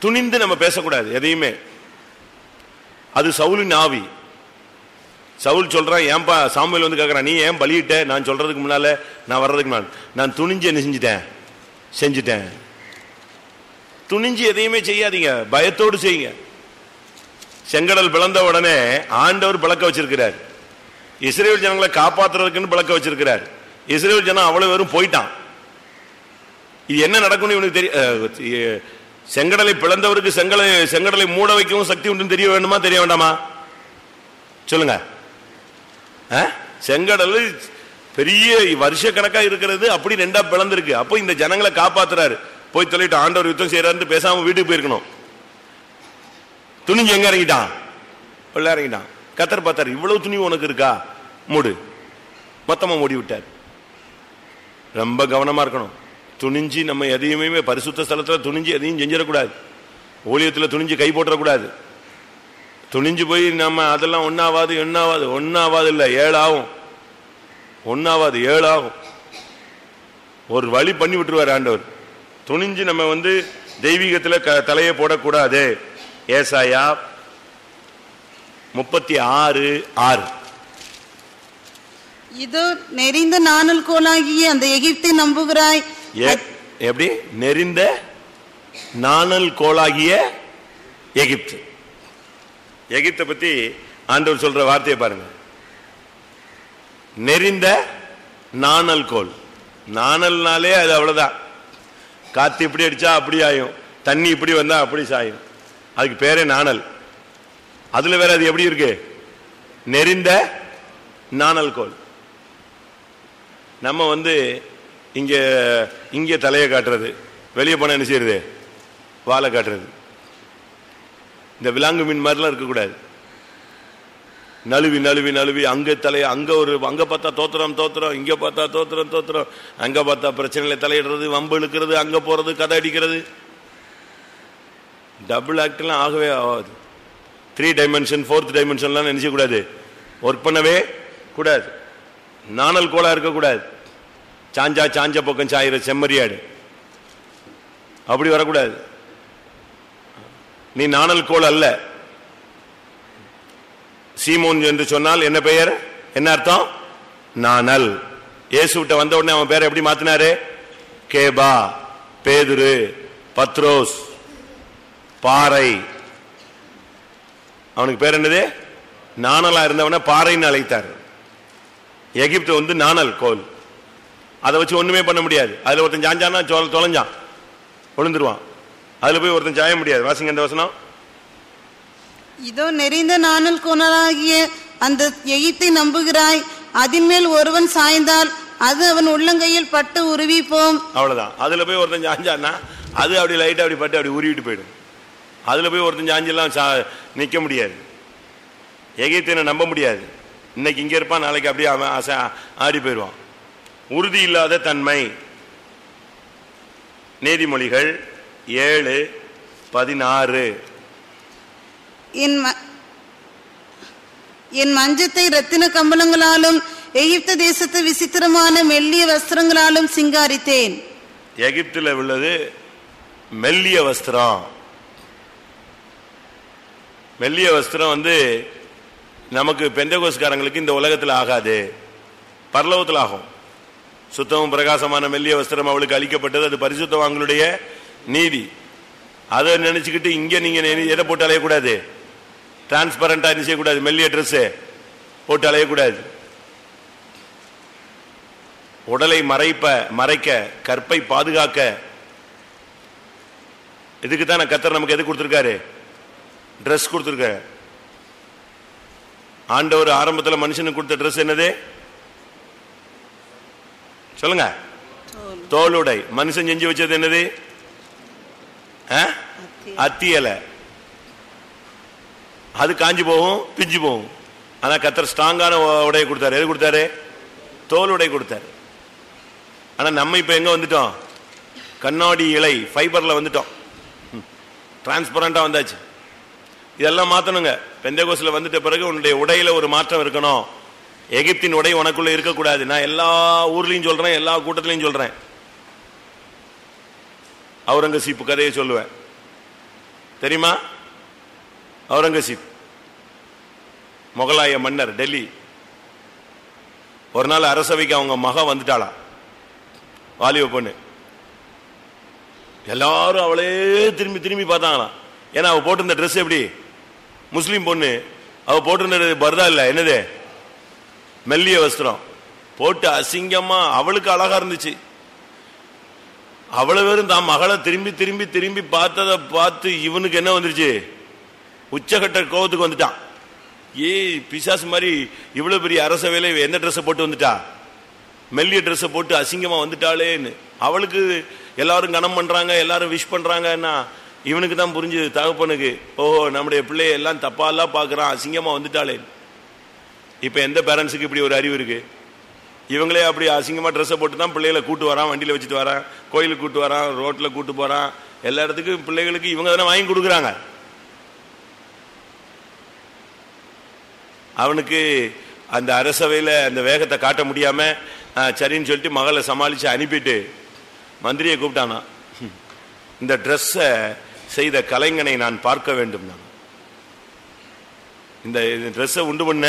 துணிந்து நம்ம பேசக்கூடாது எதையுமே. அது சவுலின் ஆவி. சவுல் சொல்றான், ஏன்பா சாமுவேல் வந்து கேட்கறான், நீ ஏன் பலியிட்ட? நான் சொல்றதுக்கு முன்னால, நான் வர்றதுக்கு முன்னால நான் துணிஞ்சு என்ன செஞ்சுட்டேன். துணிஞ்சு எதையுமே செய்யாதீங்க, பயத்தோடு செய்யுங்க. செங்கடல் பிளந்த உடனே ஆண்டவர் பழக்க வச்சிருக்கிறார். இஸ்ரேல் ஜனங்களை காப்பாற்றுறதுக்குன்னு பழக்க வச்சிருக்கிறார். இஸ்ரேல் ஜனம் அவ்வளவு பேரும் போயிட்டான். இது என்ன நடக்கும்னு இவனுக்கு தெரியும். செங்கடலை பிளந்தவருக்கு செங்கடலை மூட வைக்கவும் சக்தி உண்டு. தெரிய வேண்டுமா தெரிய வேண்டாமா சொல்லுங்க. செங்கடல் பெரிய வருஷ கணக்கா இருக்கிறது, அப்படி 2ஆ பிளந்திருக்கு. அப்போ இந்த ஜனங்களை காப்பாத்துறாரு. போய் சொல்லிட்டு ஆண்டவர் யுத்தம் செய்யறாரு பேசாம வீட்டுக்கு போயிருக்கணும். துணிஞ்சு எங்க இறங்கிட்டான்? உள்ள இறங்கிட்டான். கர்த்தர் பார்த்தாரு, இவ்வளவு துணி உனக்கு இருக்கா, மூடு. மொத்தமா மூடி விட்டார். ரொம்ப கவனமா இருக்கணும். துணிஞ்சு நம்ம எதையுமே பரிசுத்த ஸ்தலத்தில் துணிஞ்சு எதையும் செஞ்சிடக்கூடாது. ஊழியத்தில் துணிஞ்சு கை போட்டுறக்கூடாது. துணிஞ்சு போய் நம்ம அதெல்லாம் ஒன்னாவது இல்லை 7 ஆகும். 7 ஆகும். ஒரு வழி பண்ணி விட்டுருவார் ஆண்டவர். துணிஞ்சு நம்ம தெய்வீகத்தில் தலையை போடக்கூடாது. ஏசாயா 36:6. இதோ நெறிந்த நாணல் கோலாகிய அந்த எகிப்தை நம்புகிறாய். எப்படி நெறிந்த நாணல் கோலாகிய எகிப்து. எகிப்தை பத்தி ஆண்டவர் சொல்ற வார்த்தையை பாருங்க. நெறிந்த நாணல் கோல். நாணல்னாலே அது அவ்வளவுதான். காத்து இப்படி அடிச்சா அப்படி ஆயும், தண்ணி இப்படி வந்தா அப்படி சாயும். அதுக்கு பேரே நாணல். அதுல வேற அது எப்படி இருக்கு? நெறிந்த நாணல் கோல். நம்ம இங்க தலையை காட்டுறது, வெளியே போன என்ன செய்யறது? வாழை காட்டுறது. இந்த விலாங்கு மீன் மாதிரிலாம் இருக்கக்கூடாது. நழுவி நழுவி நழுவி அங்க தலைய அங்க பார்த்தா தோத்திரம், இங்க பார்த்தா தோத்திரம், அங்க பார்த்தா பிரச்சனையில தலையிடுறது, வம்பு இழுக்கிறது, அங்க போறது, கதை அடிக்கிறது. டபுள் ஆக்ட்லாம் ஆகவே ஆகாது. 3 டைமென்ஷன் 4th டைமென்ஷன்லாம் நினைச்ச கூடாது. ஒர்க் பண்ணவே கூடாது. நாணல் கோலா இருக்கக்கூடாது. சாஞ்ச பக்கம் சாயிர செம்மறியாடு அப்படி வரக்கூடாது. நீ நாணல் கோல் அல்ல. சீமோன் என்று சொன்னால் என்ன பெயர்? என்ன அர்த்தம்? நாணல். இயேசுவிட்ட வந்த உடனே அவன் பேரை எப்படி மாத்தினாரு? கேபா, பேதுரு, பத்ரோஸ், பாறை. அவனுக்கு பேர் என்னது? நாணலா இருந்தவன பாறைன்னு அழைத்தார். எகிப்து நாணல் கோல். அதை வச்சு ஒண்ணுமே பண்ண முடியாது. அதுல ஒருத்தன் சாஞ்சானா தொலைஞ்சான், விழுந்துருவான். அதுல போய் ஒருத்தன் சாய முடியாது. வாசிங்க அந்த வசனம். இதோ நெறிந்த நாணல் கோலாகிய அந்த எகிப்தை நம்புகிறாய். அதன் மேல் ஒருவன் சாய்ந்தால் அது அவன் உள்ளங்கையில் பட்டு உருவி போம். அவ்வளவுதான். அதுல போய் ஒருத்தன் சாஞ்சானா அது அப்படி லைட்டா அப்படி பட்டு அப்படி உருவிட்டு போயிடும். அதுல போய் ஒருத்தன் சாஞ்செல்லாம் நிக்க முடியாது. எகிப்தினை நம்ப முடியாது. இன்னைக்கு இங்க இருப்பான், நாளைக்கு அப்படியே ஆடி போயிடுவான். உறுதி இல்லாத தன்மை. நீதிமொழிகள் 7:16. என் மஞ்சத்தை ரத்தின கம்பளங்களாலும் எகிப்து தேசத்து விசித்திரமான மெல்லிய வஸ்திரங்களாலும் சிங்காரித்தேன். எகிப்துல உள்ளது மெல்லிய வஸ்திரம். மெல்லிய வஸ்திரம் நமக்கு பெந்தகோஸ்காரங்களுக்கு இந்த உலகத்தில் ஆகாது, பரலோகத்தில் ஆகும். சுத்தமும் பிரகாசமான மெல்லிய வஸ்திரம் அவளுக்கு அளிக்கப்பட்டது. அது பரிசுத்தவான்களுடைய நீதி. அதை நினைச்சுக்கிட்டு இங்க நீங்க எதை போட்டு அலையக்கூடாது? டிரான்ஸ்பரண்டா செய்யக்கூடாது. மெல்லிய ட்ரெஸ் போட்டு அலையக்கூடாது. உடலை மறைக்க, கற்பை பாதுகாக்க. இதுக்குதான் கர்த்தர் நமக்கு எது கொடுத்திருக்காரு? ட்ரெஸ் கொடுத்திருக்க. ஆண்டவர் ஆரம்பத்தில் மனுஷனுக்கு கொடுத்த ட்ரெஸ் என்னது சொல்லுங்க? தோலுடை. மனுஷன் செஞ்சு வச்சது என்னது? அத்தியலை. அது காஞ்சி போகும், பிஞ்சு போகும். ஆனா கர்த்தர் ஸ்ட்ராங்கான உடையை கொடுத்தாரு. எது கொடுத்தாரு? தோல் உடை கொடுத்தாரு. ஆனா நம்ம இப்ப எங்க வந்துட்டோம்? கண்ணாடி இலை ஃபைபர்ல வந்துட்டோம். டிரான்ஸ்பரண்டா வந்தாச்சு. இதெல்லாம் மாத்தணுங்க. பெந்தேகோஸ்ல வந்துட்ட பிறகு உன்னுடைய உடையில ஒரு மாற்றம் இருக்கணும். எகிப்தின் உடை உனக்குள்ள இருக்கக்கூடாது. நான் எல்லா ஊர்லயும் சொல்றேன், எல்லா கூட்டத்திலையும் சொல்றேன். அவுரங்கசீப் கதையை சொல்லுவேன். தெரியுமா? அவுரங்கசீப் முகலாய மன்னர், டெல்லி. ஒரு நாள் அரசவைக்கு அவங்க மக வந்துட்டாளா, வாலிப பொண்ணு. எல்லாரும் அவளே திரும்பி திரும்பி பார்த்தாங்களாம். ஏன்னா அவ போட்டிருந்த ட்ரெஸ் எப்படி? முஸ்லீம் பொண்ணு. அவ போட்டிருந்த பர்தா இல்ல, என்னது? மெல்லிய வஸ்திரம் போட்டு அசிங்கமா. அவளுக்கு அழகா இருந்துச்சு. அவ்வளவு பேரும் தான் மகளை திரும்பி திரும்பி திரும்பி பார்த்ததை பார்த்து இவனுக்கு என்ன வந்துருச்சு? உச்சகட்ட கோபத்துக்கு வந்துட்டான். பிசாசு மாதிரி இவ்வளவு பெரிய அரசவையில எந்த ட்ரெஸ் போட்டு வந்துட்டா? மெல்லிய ட்ரெஸ் போட்டு அசிங்கமா வந்துட்டாளேன்னு. அவளுக்கு எல்லாரும் கனம் பண்றாங்க, எல்லாரும் விஷ் பண்றாங்கன்னா இவனுக்கு தான் புரிஞ்சு, தகப்பனுக்கு, ஓஹோ நம்முடைய பிள்ளைய எல்லாம் தப்பாலாம் பாக்குறான், அசிங்கமா வந்துட்டாளே. இப்ப எந்த பேரண்ட்ஸுக்கு இப்படி ஒரு அறிவு இருக்கு? இவங்களே அப்படி அசிங்கமா ட்ரெஸ்ஸை போட்டு தான் பிள்ளைகளை கூட்டு வரான், வண்டியில வச்சுட்டு வரான், கோயிலுக்கு கூட்டு வரான், ரோட்ல கூட்டு போறான், எல்லா இடத்துக்கும் பிள்ளைகளுக்கு இவங்க தானே வாங்கி கொடுக்குறாங்க. அவனுக்கு அந்த அரசவையில் அந்த வேகத்தை காட்ட முடியாம சரின்னு சொல்லிட்டு மகளை சமாளிச்சு அனுப்பிட்டு மந்திரியை கூப்பிட்டானா, இந்த ட்ரெஸ்ஸை செய்த கலைஞனை நான் பார்க்க வேண்டும், நான் இந்த ட்ரெஸ்ஸை உண்டு பண்ண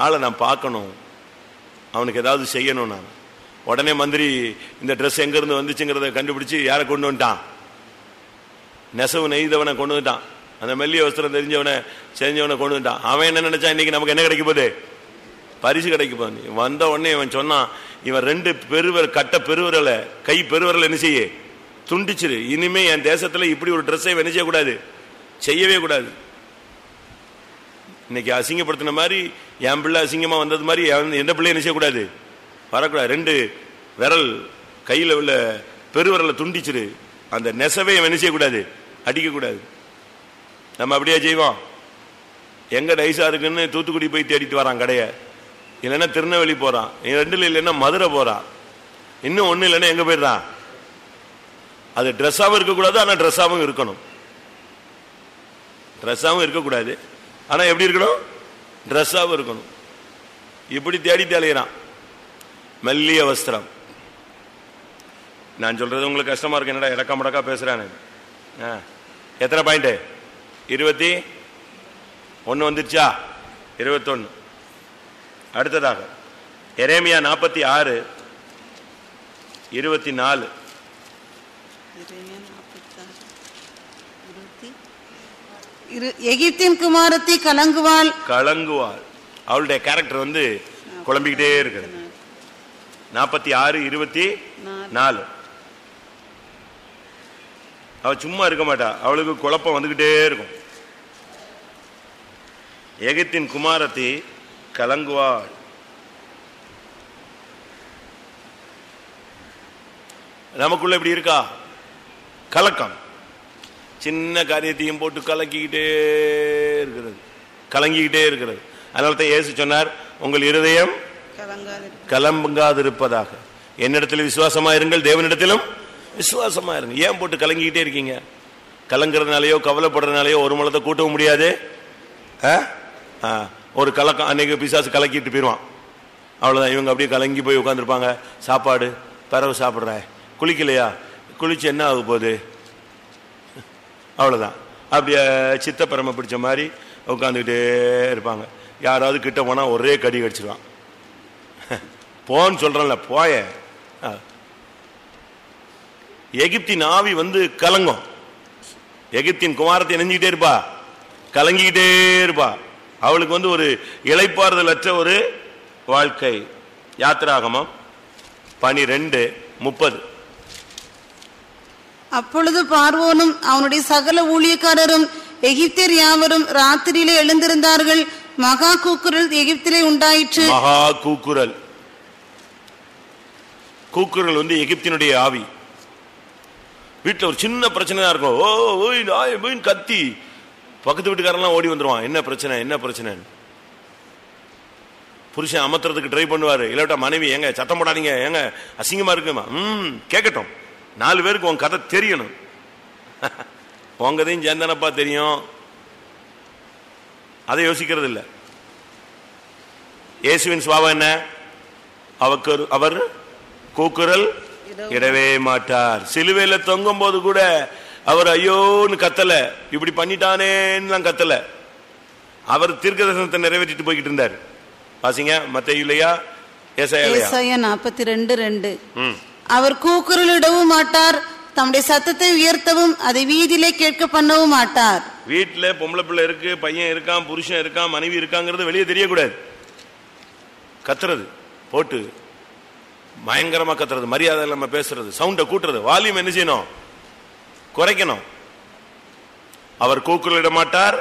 ஆளை நான் பார்க்கணும், அவனுக்கு ஏதாவது செய்யணும். நான் உடனே மந்திரி இந்த ட்ரெஸ் எங்க இருந்து வந்துச்சுங்கிறத கண்டுபிடிச்சு யாரை கொண்டு வந்துட்டான், நெசவு நெய்தவனை கொண்டு வந்துட்டான், அந்த மெல்லிய வஸ்திரம் தெரிஞ்சவனை செஞ்சவனை கொண்டு வந்துட்டான். அவன் என்ன நினைச்சான், இன்னைக்கு நமக்கு என்ன கிடைக்க போகுது, பரிசு கிடைக்க போகுது. வந்த உடனே இவன் சொன்னான், இவன் 2 பெருவிரல் கட்ட பெருவிரலை கை பெருவிரல் என்ன செய்ய துண்டிச்சிரு, இனிமே என் தேசத்துல இப்படி ஒரு ட்ரெஸ்ஸை என்ன செய்யக்கூடாது, செய்யவே கூடாது. இன்னைக்கு அசிங்கப்படுத்தின மாதிரி என் பிள்ளை அசிங்கமா வந்தது மாதிரி எந்த பிள்ளை என்ன செய்யக்கூடாது, வரக்கூடாது. 2 விரல் கையில உள்ள பெருவிரலை துண்டிச்சிரு, அந்த நெசவை என்ன செய்யக்கூடாது, அடிக்கக்கூடாது. நம்ம அப்படியே செய்வோம். எங்க டைஸா இருக்குன்னு தூத்துக்குடி போய் தேடிட்டு வரான் கடைய, இல்லைன்னா திருநெல்வேலி போறான், 2 இல்லைன்னா மதுரை போறான், இன்னும் 1 இல்லைன்னா எங்க போயிடுறான். அது ட்ரெஸ்ஸாவும் இருக்கக்கூடாது, ஆனா ட்ரெஸ்ஸாவும் இருக்கணும். ட்ரெஸ்ஸாவும் இருக்கக்கூடாது, ஆனா எப்படி இருக்கணும், ட்ரெஸ்ஸாவும் இருக்கணும். இப்படி தேடி அலையிறான். மெல்லிய வஸ்திரம். நான் சொல்றது உங்களுக்கு கஷ்டமா இருக்கு, என்னடா இடக்கா முடக்கா பேசுறானு. எத்தனை பாயிண்ட், 21 வந்துருச்சா, 21. அடுத்ததாக எரேமியா 46:24. எகிப்தின் குமாரத்தி கலங்குவாள். அவளுடைய கேரக்டர் வந்து குழம்பிக்கிட்டே இருக்கு. 46:24. அவ சும்மா இருக்க மாட்டா, அவளுக்கு குழப்பம் வந்துகிட்டே இருக்கும். எகிப்தின் குமாரத்தி கலங்குவாள். நமக்குள்ள எப்படி இருக்கா கலக்கம், சின்ன காரியத்தையும் போட்டு கலங்கிக்கிட்டே இருக்கிறது. அதனால தான் இயேசு சொன்னார், உங்கள் இருதயம் கலங்காதிருப்பதாக, என்னிடத்தில் விசுவாசமா இருங்கள், தேவனிடத்திலும் விசுவாசமா இருங்க. ஏன் போட்டு கலங்கிக்கிட்டே இருக்கீங்க? கலங்குறதுனாலயோ கவலைப்படுறதுனாலயோ ஒரு முளத்தை கூட்டவும் முடியாது. ஒரு கலக்கம், அன்னைக்கு பிசாசு கலக்கிட்டு போயிடுவான், அவ்வளவுதான். இவங்க அப்படியே கலங்கி போய் உட்காந்துருப்பாங்க. சாப்பாடு பறவை சாப்பிட்ற, குளிக்கலையா, குளிச்சு என்ன ஆக போகுது, அவ்வளவுதான். அப்படியே சித்த பரம பிடிச்ச மாதிரி உட்காந்துக்கிட்டே இருப்பாங்க. யாராவது கிட்ட போனா ஒரே கடி கடிச்சிருவான். போன்னு சொல்றேன்ல, போய. எகிப்தின் ஆவி வந்து கலங்கும். எகிப்தின் குமாரத்தை நெஞ்சுக்கிட்டே இருப்பா, கலங்கிக்கிட்டே இருப்பா. அவளுக்கு வந்து ஒரு இளைப்பாறுதல் அற்ற ஒரு வாழ்க்கை. யாத்திராகமம் 12:30. அப்பொழுது பார்வோனும் அவனுடைய சகல ஊழியக்காரரும் எகிப்தியர் யாவரும் ராத்திரியிலே எழுந்திருந்தார்கள். மகா கூக்குரல் எகிப்திலே உண்டாயிற்று. மகா கூக்குரல் வந்து எகிப்தினுடைய ஆவி. வீட்டுல ஒரு சின்ன பிரச்சனை இருக்கும், ஓ ஓய் கத்தி பக்கத்து வீட்டுக்காரெல்லாம் ஓடி வந்துருவான். என்ன பிரச்சனை? புருஷன் அமர்த்துறதுக்கு ட்ரை பண்ணுவாரு. இல்லாட்டா மனைவி, எங்க சத்தம் போடாதீங்க, எங்க அசிங்கமா இருக்குமா, கேட்கட்டும், 4 பேருக்கு உன் கதை தெரியணும். உங்கதையும் சேர்ந்தானப்பா தெரியும், அதை யோசிக்கிறது இல்லை. இயேசுவின் சுபாவம் என்ன? அவர் கூக்குரல் இடவே மாட்டார். சிலுவையில தொங்கும் போது கூட அவர் ஐயோன்னு கத்தல, இப்படி பண்ணிட்டானேன்னு கத்தல. அவர் தீர்க்கதரிசனத்தை நிறைவேற்றிட்டு போய்கிட்டு இருந்தார். வாசிங்க மத்தேயுலையா ஏசாயா 42:2. அவர் கூக்குரலிடவும் மாட்டார், தம்முடைய சத்தத்தை உயர்த்தவும் அதை வீதியிலே கேட்க பண்ணவும் மாட்டார். வீட்டுல பொம்பளை பிள்ளை இருக்கு, பையன் இருக்கான், புருஷன் இருக்கான், மனைவி இருக்காங்கிறது வெளியே தெரியக்கூடாது. கத்துறது போட்டு பயங்கரமா கத்துறது, மரியாதை இல்லாம பேசுறது, சவுண்ட கூட்டுறது, வால்யூம் என்ன செய்யணும், குறைக்கணும். அவர் கூக்குரலிட மாட்டார்,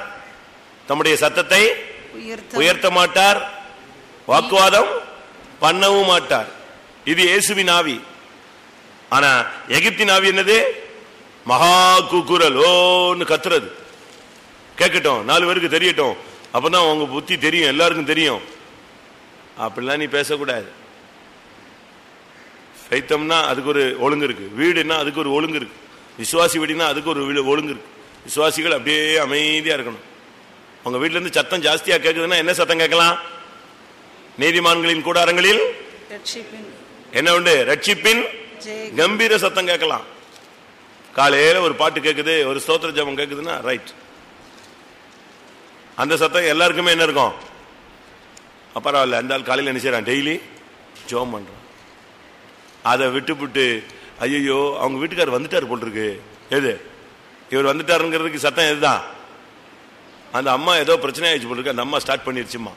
தம்முடைய சத்தத்தை உயர்த்த மாட்டார், வாக்குவாதம் பண்ணவும் மாட்டார். இது இயேசுவின் ஆவி. ஆனா எகிப்தின் ஆவி என்னது? மகா கூக்குரல், ஓன்னு கத்துறது. கேட்கட்டும், 4 பேருக்கு தெரியட்டும், அப்பதான் உங்க புத்தி தெரியும், எல்லாருக்கும் தெரியும். அப்படிலாம் நீ பேசக்கூடாது. ஃபெய்த்தம்னா அதுக்கு ஒரு ஒழுங்கு இருக்கு, வீடுன்னா அதுக்கு ஒரு ஒழுங்கு இருக்கு, விசுவாசி வீடுனா அதுக்கு ஒரு ஒழுங்கு இருக்கு. விசுவாசிகள் அப்படியே அமைதியா இருக்கணும். உங்க வீட்டுல இருந்து சத்தம் ஜாஸ்தியா கேட்குதுன்னா என்ன சத்தம் கேட்கலாம்? நீதிமான்களின் கூடாரங்களில் என்ன உண்டு? ரட்சிப்பின் கம்பீர சத்தம் கேட்கலாம். காலையில ஒரு பாட்டு கேட்குது, ஒரு ஸ்தோத்திர ஜெபம் கேட்குதுன்னா ரைட், அந்த சத்தம் எல்லாருக்குமே என்ன இருக்கும்? பரவாயில்ல, அந்த ஆள் காலையில் என்ன செய்யறான்? டெய்லி ஜெபம் பண்றான். அதை விட்டுவிட்டு ஐயோ அவங்க வீட்டுக்காரர் வந்துட்டாரு போல் இருக்கு, எது இவர் வந்துட்டாருங்கிறதுக்கு சத்தம் எதுதான்? அந்த அம்மா ஏதோ பிரச்சனை ஆயிடுச்சு போல் இருக்கு, அந்த அம்மா ஸ்டார்ட் பண்ணிருச்சுமா,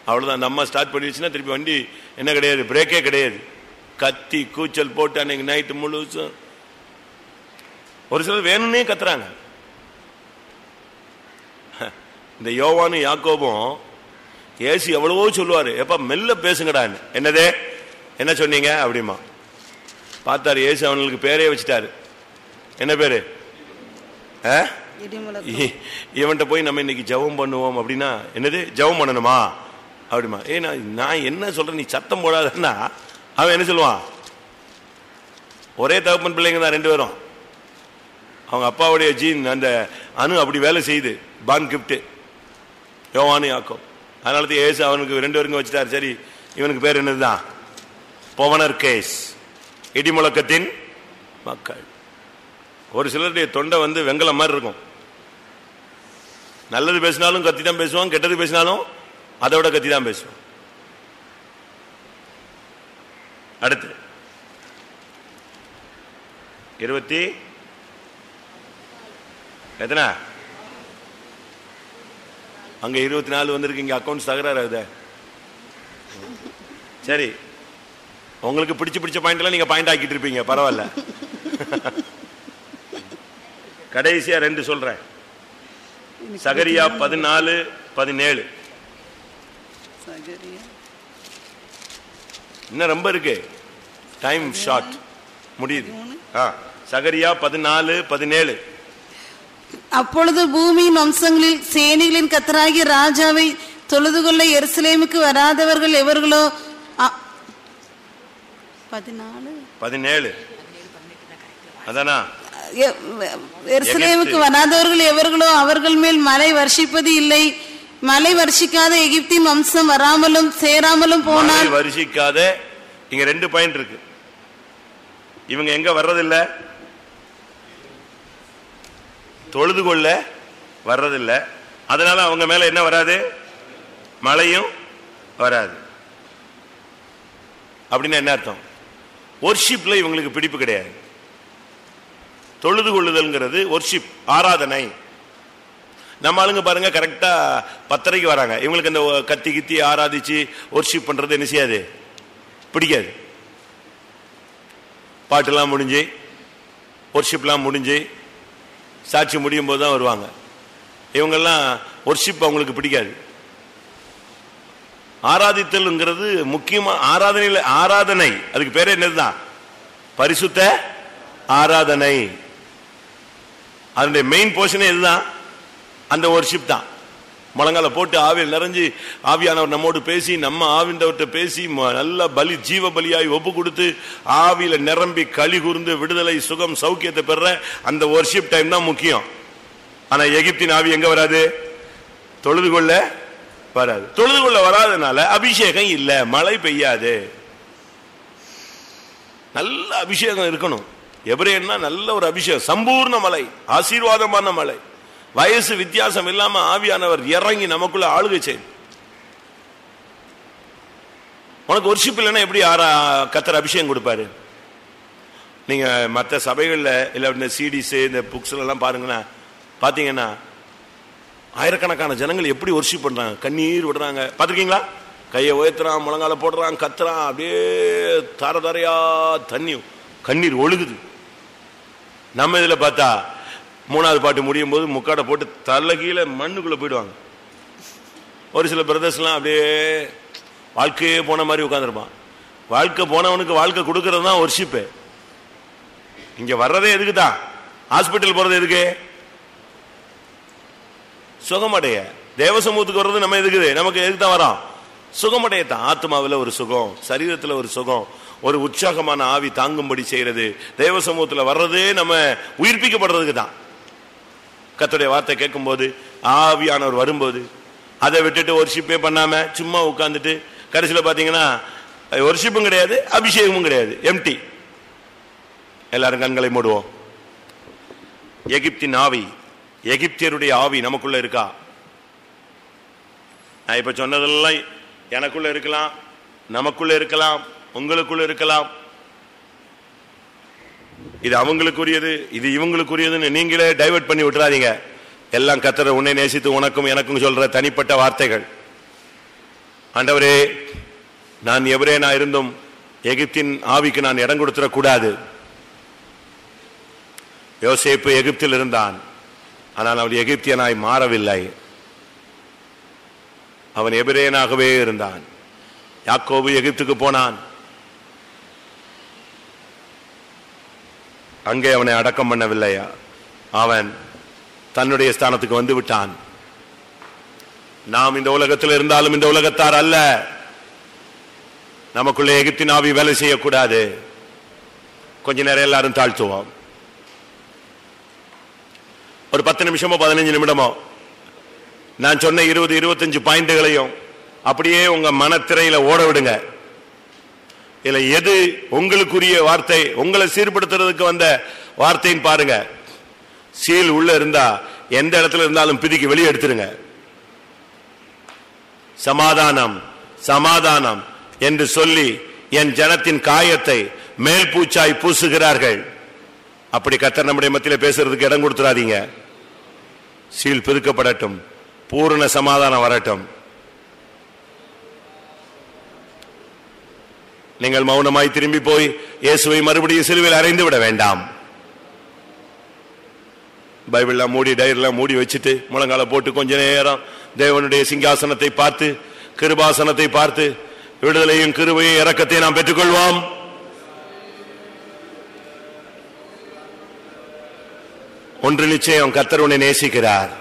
அவ்வளவுதான். அந்த அம்மா ஸ்டார்ட் பண்ணிடுச்சுன்னா திருப்பி வண்டி என்ன கிடையாது, பிரேக்கே கிடையாது. கத்தி கூச்சல் போட்டு அன்னைக்கு நைட்டு முழுசும் ஒரு சிலர் வேணும்னே கத்துறாங்க. இந்த யோவானும் யாக்கோபும் ஏசு எவ்வளவோ சொல்லுவாரு, எப்ப மெல்ல பேசுங்கடான்னு. என்னதே என்ன சொன்னீங்க அப்படிமா பார்த்தாரு. ஏசு அவனுக்கு பேரே வச்சுட்டாரு. என்ன பேரு? இவன்கிட்ட போய் நம்ம இன்னைக்கு ஜெபம் பண்ணுவோம் அப்படின்னா என்னது ஜெபம் பண்ணணுமா அப்படிமா? நான் என்ன சொல்றேன், நீ சத்தம் போடாதன்னா அவன் என்ன சொல்லுவான்? ஒரே தகப்பன் பிள்ளைங்க தான் ரெண்டு பேரும். அவங்க அப்பாவுடைய ஜீன் அந்த அணு அப்படி வேலை செய்யுது. பான் கிஃப்ட் யோவானு யாக்கோ. அதனால ஏசு அவனுக்கு ரெண்டு பேருக்கும் வச்சுட்டாரு. சரி, இவனுக்கு பேர் என்னதுதான்? பவனர் கேஸ், இடிமுழக்கத்தின் மக்கள். ஒரு சிலருடைய தொண்டை வெங்கலம் மாதிரி இருக்கும். நல்லது பேசினாலும் கத்தி தான் பேசுவான், கெட்டது பேசினாலும் அதை விட கத்தி தான் பேசுவான். அடுத்து 20 எத்தனை? அங்க 24 வந்திருக்கு. இங்க அக்கௌண்ட்ஸ் தகராறு ஆகுது. சரி, உங்களுக்கு பிடிச்ச பாயிண்ட் எல்லாம் நீங்க பாயிண்ட் ஆக்கிட்டு இருப்பீங்க, பரவாயில்ல. கடைசியா 2 சொல்றேன். சகரியா 14-17. இன்னும் ரொம்ப இருக்கு, டைம் ஷார்ட், முடியுது. சகரியா 14-17. அப்பொழுது பூமியின் வம்சங்களில் சேனைகளின் கர்த்தராகிய ராஜாவை தொழுது கொள்ள எருசலேமுக்கு வராதவர்கள் எவர்களோ 17 அதானா? எருசலேமுக்கு வராதவர்கள் எவர்களோ அவர்கள் மேல் மழை வர்ஷிப்பது இல்லை. மழை வர்ஷிக்காத எகிப்தின் வம்சம் வராமலும் சேராமலும் போனால். வர்ஷிக்காத இங்க 2 பாயிண்ட் இருக்கு. இவங்க எங்க வர்றதில்லை, தொழுது கொள்ள வர்றதில்லை. அதனால அவங்க மேல என்ன வராது? மழையும் வராது. அப்படின்னா என்ன அர்த்தம்? வொர்ஷிப்ல இவங்களுக்கு பிடிப்பு கிடையாது. தொழுது கொள்ளுதல்ங்கிறது வொர்ஷிப், ஆராதனை. நம்ம ஆளுங்க பாருங்க, கரெக்டா 10:30 வராங்க. இவங்களுக்கு அந்த கத்தி கித்தி ஆராதிச்சு வொர்ஷிப் பண்றது என்ன செய்யாது, பிடிக்காது. பாட்டுலாம் முடிஞ்சு வொர்ஷிப்லாம் முடிஞ்சு சாட்சி முடியும் போது தான் வருவாங்க. இவங்கெல்லாம் வொர்ஷிப் அவங்களுக்கு பிடிக்காது. ஆராதித்தல்ங்கிறது முக்கியமா ஆராதனை. அதுக்கு பேரு என்னதுதான்? பரிசுத்த ஆராதனை. அதனுடைய மெயின் போர்ஷனே இதுதான், அந்த வொர்ஷிப் தான். முழங்கால போட்டு ஆவியில் நிறைஞ்சு ஆவியானவர் நம்மோடு பேசி, நம்ம ஆவிண்டவர்கிட்ட பேசி நல்ல பலி, ஜீவ பலியாய் ஒப்பு கொடுத்து ஆவியில நிரம்பி களி கூர்ந்து விடுதலை, சுகம், சௌக்கியத்தை பெற அந்த வொர்ஷிப் டைம் தான் முக்கியம். ஆனா எகிப்தின் ஆவி எங்க வராது? தொழுது கொள்ள வராது. தொழுது கொள்ள வராதனால அபிஷேகம் இல்ல, மழை பெய்யாது. நல்ல அபிஷேகம் இருக்கணும். எபிரேயன்னா நல்ல ஒரு அபிஷேகம், சம்பூர்ண மழை, ஆசீர்வாதமான மழை. வயசு வித்தியாசம் இல்லாம ஆவியானவர் இறங்கி நமக்குள்ள ஆளுகை செய்யும். உனக்கு வொர்ஷிப் இல்லைன்னா எப்படி கர்த்தர் அபிஷேகம் கொடுப்பாரு? நீங்க மற்ற சபைகள்ல இல்ல இந்த சிடிஸ், இந்த புக்ஸ்ல எல்லாம் பாருங்கன்னா பாத்தீங்கன்னா ஆயிரக்கணக்கான ஜனங்கள் எப்படி வொர்ஷிப் பண்றாங்க, கண்ணீர் விடுறாங்க. பாத்திருக்கீங்களா? கையை உயர்த்துறான், முழங்கால போடுறான், கத்துறான், அப்படியே தார தாரையா தண்ணி கண்ணீர் ஒழுகுது. நம்ம இதுல பார்த்தா 3வது பாட்டு முடியும் போது முக்காடை போட்டு தலை கீழே மண்ணுக்குள்ள போயிடுவாங்க. ஒரு சில பிரதர்ஸ்லாம் அப்படியே வாழ்க்கையே போன மாதிரி உட்காந்துருப்பான். வாழ்க்கை போனவனுக்கு வாழ்க்கை கொடுக்கறது தான் வொர்ஷிப்பு. இங்க வர்றதே எதுக்கு தான்? ஹாஸ்பிட்டல் போறது எதுக்கு? சுகமடைய. தேவ சமூகத்துக்கு வர்றது நம்ம எதுக்குது? நமக்கு எதுக்கு தான் வரோம்? சுகமடையத்தான். ஆத்மாவில் ஒரு சுகம், சரீரத்தில் ஒரு சுகம், ஒரு உற்சாகமான ஆவி தாங்கும்படி செய்யறது, தேவ சமூகத்தில் வர்றதே நம்ம உயிர்ப்பிக்கப்படுறதுக்கு தான். கர்த்தருடைய வார்த்தை கேட்கும் போது, ஆவியானவர் வரும்போது, அதை விட்டுட்டு வொர்ஷிப்பே பண்ணாம சும்மா உட்கார்ந்துட்டு கடைசியில் பார்த்தீங்கன்னா வொர்ஷிப்பும் கிடையாது, அபிஷேகமும் கிடையாது, எம்டி. எல்லாரும் கண்களை மூடுவோம். எகிப்தின் ஆவி, எகிப்தியருடைய ஆவி நமக்குள்ள இருக்கா? நான் இப்ப சொன்னதெல்லாம் எனக்குள்ள இருக்கலாம், நமக்குள்ள இருக்கலாம், உங்களுக்குள்ள இருக்கலாம். இது அவங்களுக்குரியது, இது இவங்களுக்குரியதுன்னு நீங்களே டைவர்ட் பண்ணி விட்டுறாதீங்க. எல்லாம் கர்த்தரை உன்னை நேசித்து உனக்கும் எனக்கும் சொல்ற தனிப்பட்ட வார்த்தைகள். ஆண்டவரே, நான் எவரேனா இருந்தும் எகிப்தின் ஆவிக்கு நான் இடம் கொடுத்துடக் கூடாது. யோசேப்பு எகிப்தில் இருந்தான், ஆனால் அவன் எகிப்தியனாய் மாறவில்லை, அவன் எபிரேயனாகவே இருந்தான். யாக்கோபு எகிப்துக்கு போனான், அங்கே அவனை அடக்கம் பண்ணவில்லையா, அவன் தன்னுடைய ஸ்தானத்துக்கு வந்து விட்டான். நாம் இந்த உலகத்தில் இருந்தாலும் இந்த உலகத்தார் அல்ல. நமக்குள்ள எகிப்தின் ஆவி வேலை செய்யக்கூடாது. கொஞ்ச நேரம் எல்லாரும் தாழ்த்துவோம். ஒரு 10 நிமிஷமோ 15 நிமிடமோ நான் சொன்ன 20-25 பாயிண்ட்களையும் அப்படியே உங்க மனத்திரையில ஓட விடுங்க. இல்ல எது உங்களுக்குரிய வார்த்தை, உங்களை சீர்படுத்துறதுக்கு வந்த வார்த்தைன்னு பாருங்க. சீல் உள்ள இருந்தா எந்த இடத்துல இருந்தாலும் பிதிக்கு வெளியே எடுத்துருங்க. சமாதானம் சமாதானம் என்று சொல்லி என் ஜனத்தின் காயத்தை மேல் பூச்சாய் பூசுகிறார்கள். அப்படி கர்த்தர் நம்முடைய மத்தியில பேசுறதுக்கு இடம் கொடுத்துறாதீங்க. சீல் பிதுக்கப்படட்டும், பூரண சமாதானம் வரட்டும். நீங்கள் மௌனமாய் திரும்பி போய் இயேசுவை மறுபடியும் சிலுவையில் அறைந்து விட வேண்டாம். பைபிள்லாம் மூடி, டைரிலாம் மூடி வச்சுட்டு முழங்கால போட்டு கொஞ்ச நேரம் தேவனுடைய சிங்காசனத்தை பார்த்து, கிருபாசனத்தை பார்த்து, விடுதலையும் கிருபையும் இரக்கத்தை நாம் பெற்றுக்கொள்வோம். ஒன்று நிச்சயம், கர்த்தர் உன்னை நேசிக்கிறார்,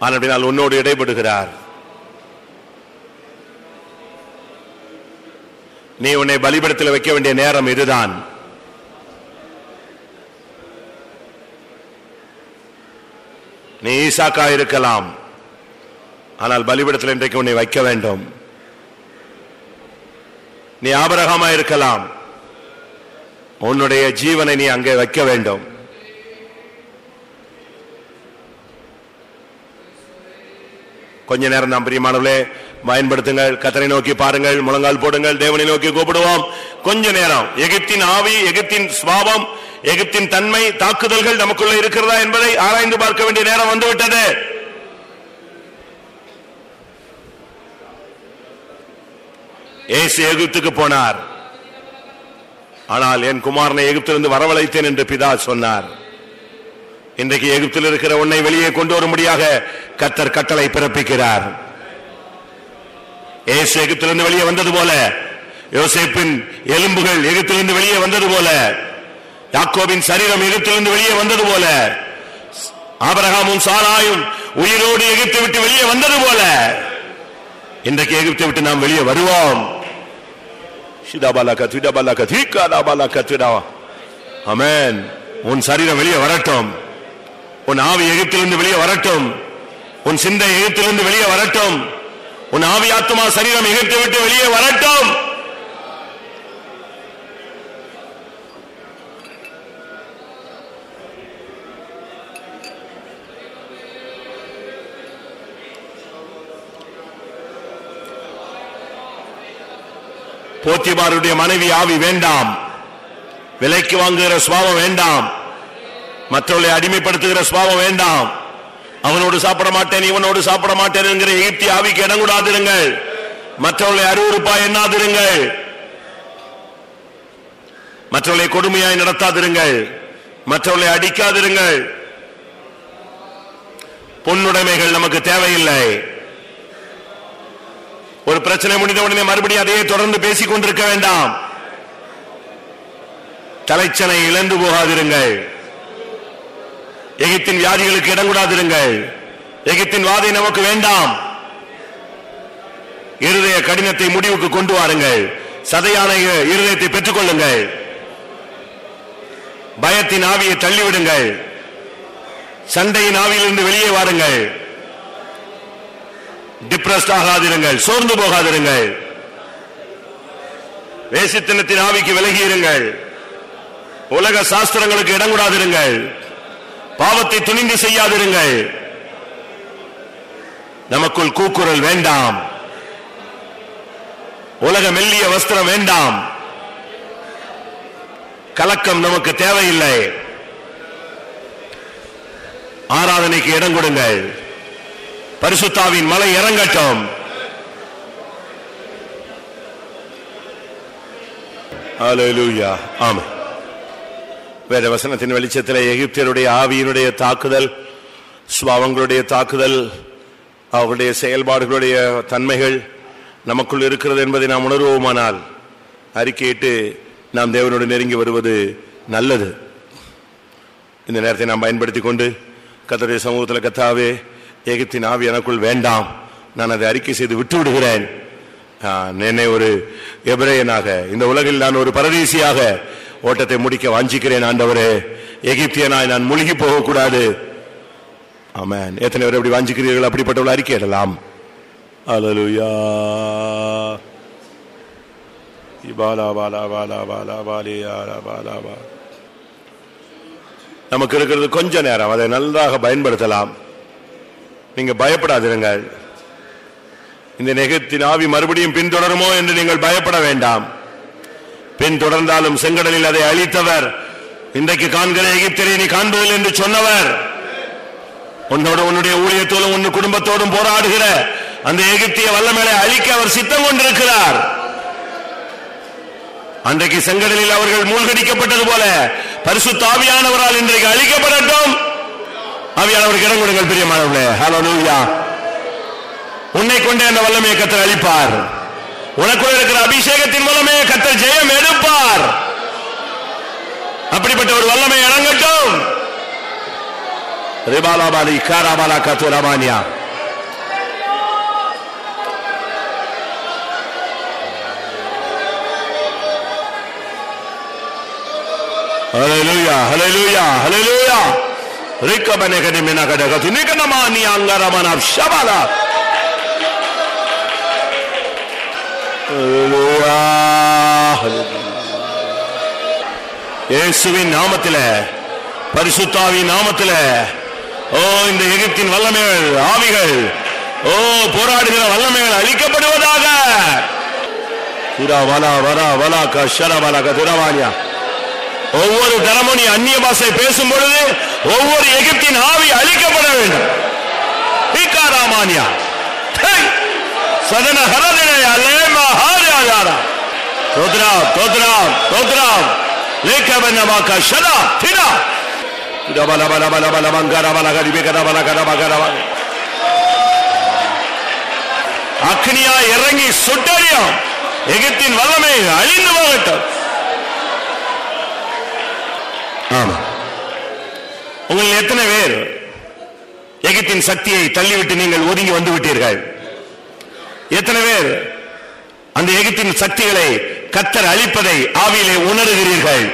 ஆனால் உன்னோடு இடைபடுகிறார். நீ உன்னை பலிபீடத்தில் வைக்க வேண்டிய நேரம் இதுதான். நீ ஈசாக்கா இருக்கலாம், ஆனால் பலிபீடத்தில் இன்றைக்கு உன்னை வைக்க வேண்டும். நீ ஆபிரகாமா இருக்கலாம், உன்னுடைய ஜீவனை நீ அங்கே வைக்க வேண்டும். கொஞ்ச நேரம் நாம் பிரியமானவர்களே பயன்படுத்துங்கள். கர்த்தரை நோக்கி பாருங்கள், முழங்கால் போடுங்கள், தேவனை நோக்கி கூப்பிடுவோம். கொஞ்ச நேரம் எகிப்தின் ஆவி, எகிப்தின் சுபாவம், எகிப்தின் தன்மை, தாக்குதல்கள் நமக்குள்ள இருக்கிறதா என்பதை ஆராய்ந்து பார்க்க வேண்டிய நேரம் வந்துவிட்டது. இயேசு எகிப்துக்கு போனார், ஆனால் என் குமாரனை எகிப்திலிருந்து வரவழைத்தேன் என்று பிதா சொன்னார். இன்றைக்கு எகிப்தில் இருக்கிற உன்னை வெளியே கொண்டு வரும்படியாக கர்த்தர் கட்டளை பிறப்பிக்கிறார். இயேசு எகிப்திலிருந்து வெளியே வந்தது போல, யோசேப்பின் எலும்புகள் எகிப்திலிருந்து வெளியே வந்தது போல, யாக்கோபின் சரீரம் எகிப்திலிருந்து வெளியே வந்தது போல, ஆபிரகாமும் சாராயும் உயிரோடு எகிப்தை விட்டு வெளியே வந்தது போல, இன்றைக்கு எகிப்தை விட்டு நாம் வெளியே வருவோம். ஆமென். உன் சரீரம் வெளியே வரட்டும், உன் ஆவி எகிப்திலிருந்து வெளியே வரட்டும், உன் சிந்தை எகிப்திலிருந்து வெளியே வரட்டும், உன் ஆவி ஆத்துமா சரீரம் எகிப்தை விட்டு வெளியே வரட்டும். போத்திபாருடைய மனைவி ஆவி வேண்டாம், விலைக்கு வாங்குகிற சுபாவம் வேண்டாம், மற்றவர்களை அடிமைப்படுத்துகிற சுபாவம் வேண்டாம். அவனோடு சாப்பிட மாட்டேன், இவனோடு சாப்பிட மாட்டேன் என்கிற எகிப்திய ஆவிக்கு இடம் கூடாதிருங்கள். மற்றவர்களை அருவருப்பாய் எண்ணாதிருங்கள், மற்றவர்களை கொடுமையாய் நடத்தாதிருங்கள், மற்றவர்களை அடிக்காதிருங்கள். பொன்னுடைமைகள் நமக்கு தேவையில்லை. ஒரு பிரச்சனை முடிந்தவுடனே மறுபடியும் அதையே தொடர்ந்து பேசிக் கொண்டிருக்க வேண்டாம். தலைச்சனை இழந்து போகாதிருங்கள். எகிப்தின் வியாதிகளுக்கு இடம் கூடாதிருங்கள். எகிப்தின் வாதை நமக்கு வேண்டாம். இருதய கடினத்தை முடிவுக்கு கொண்டு வாருங்கள். சதையான இருதயத்தை பெற்றுக் கொள்ளுங்கள். பயத்தின் ஆவியை தள்ளிவிடுங்கள். சண்டையின் ஆவியிலிருந்து வெளியே வாருங்கள். டிப்ரஸ்ட் ஆகாதிருங்கள், சோர்ந்து போகாதிருங்கள். வேசித்தனத்தின் ஆவிக்கு விலகியிருங்கள். உலக சாஸ்திரங்களுக்கு இடம் கூடாதிருங்கள். பாவத்தை துணிந்து செய்யாதிருங்கள். நமக்குள் கூக்குரல் வேண்டாம். உலக மெல்லிய வஸ்திரம் வேண்டாம். கலக்கம் நமக்கு தேவையில்லை. ஆராதனைக்கு இடம் கொடுங்கள். பரிசுத்தாவின் மலை இறங்கட்டும். ஹல்லேலூயா. ஆமென். வேத வசனத்தின் வெளிச்சத்தில் எகிப்தியருடைய ஆவியினுடைய தாக்குதல், சுபாவங்களுடைய தாக்குதல், அவர்களுடைய செயல்பாடுகளுடைய தன்மைகள் நமக்குள் இருக்கிறது என்பதை நாம் உணர்வோமானால் அறிக்கையிட்டு நாம் தேவனோடு நெருங்கி வருவது நல்லது. இந்த நேரத்தை நாம் பயன்படுத்திக் கொண்டு கர்த்தருடைய சமூகத்தில், கர்த்தாவே, எகிப்தின் ஆவி எனக்குள் வேண்டாம், நான் அதை அறிக்கை செய்து விட்டு விடுகிறேன். என்னை ஒரு எபிரேயனாக, இந்த உலகில் நான் ஒரு பரதேசியாக ஓட்டத்தை முடிக்க வாஞ்சிக்கிறேன். ஆண்டவரே, எகிப்தியனாய் நான் மூழ்கி போகக்கூடாது. ஆமென். எத்தனை பேர் எப்படி வாஞ்சிக்கிறீர்கள்? அப்படிப்பட்டவர்கள் அறிக்கை இடலாம். ஹல்லேலூயா. நமக்கு இருக்கிறது கொஞ்ச நேரம், அதை நன்றாக பயன்படுத்தலாம். நீங்க பயப்படாதீர்கள். இந்த எகிப்தின் ஆவி மறுபடியும் பின்தொடருமோ என்று நீங்கள் பயப்பட வேண்டாம். பின்தொடர்ந்தாலும் செங்கடலில் அதை அழித்தவர், இன்றைக்கு காண்கிற எகிப்தியரை நீ காண்பதில்லை என்று சொன்னவர், உன்னோடு உன்னுடைய ஊழியத்தோடும் உன் குடும்பத்தோடும் போராடுகிற அந்த எகிப்திய வல்லமையை அழிக்க அவர் சித்தம் கொண்டிருக்கிறார். அன்றைக்கு செங்கடலில் அவர்கள் மூழ்கடிக்கப்பட்டது போல பரிசுத்த ஆவியானவரால் இன்றைக்கு அழிக்கப்படட்டும். ஆவியானவருக்கு இடம் கொடுங்கள் பிரியமானவர்களே. ஹல்லேலூயா. உன்னை கொண்டே அந்த வல்லமையை கர்த்தர் அழிப்பார். உனக்குள்ள இருக்கிற அபிஷேகத்தின் வல்லமையை கர்த்தர் ஜெயம் எடுப்பார். அப்படிப்பட்ட ஒரு வல்லமை இறங்கட்டும். ரிபாலாபாலி காராபாலா கத்துராமானியா. ஹல்லேலூயா, ஹல்லேலூயா, ஹல்லேலூயா. ரிக்கபனே கனிமினா கடகது நிகனமானி அங்கரமனா ஷபாலா. ஹல்லேலூயா, இயேசுவின் நாமத்திலே, பரிசுத்தாவின் நாமத்திலே, ஓ இந்த எகிப்தின் வல்லமைகள், ஆவிகள், ஓ போராடுகிற வல்லமைகள் அழிக்கப்படுவதாக. ஒவ்வொரு தரமும் நீ அந்நிய பாஷை பேசும் பொழுது ஒவ்வொரு எகிப்தின் ஆவி அழிக்கப்பட வேண்டும். சதன ஹரதினையா லேமா ஹாரியாரா தோத்ராம் தோத்ராம் தோத்ராம் லேகபனமாகா ஷதா தினா டபல பல பல பல மங்கர பல கரிபே கர பல கர பகர அக்னியா இறங்கி சுட்டறியும். எகிப்தின் வல்லமை அழிந்து போகட்டும். ஆமா. உங்கள் எத்தனை பேர் எகிப்தின் சக்தியை தள்ளிவிட்டு நீங்கள் ஒதுங்கி வந்து விட்டீர்கள்? எத்தனை பேர் அந்த எகிப்தின் சக்திகளை கர்த்தர் அழிப்பதை ஆவியிலே உணர்கிறீர்கள்?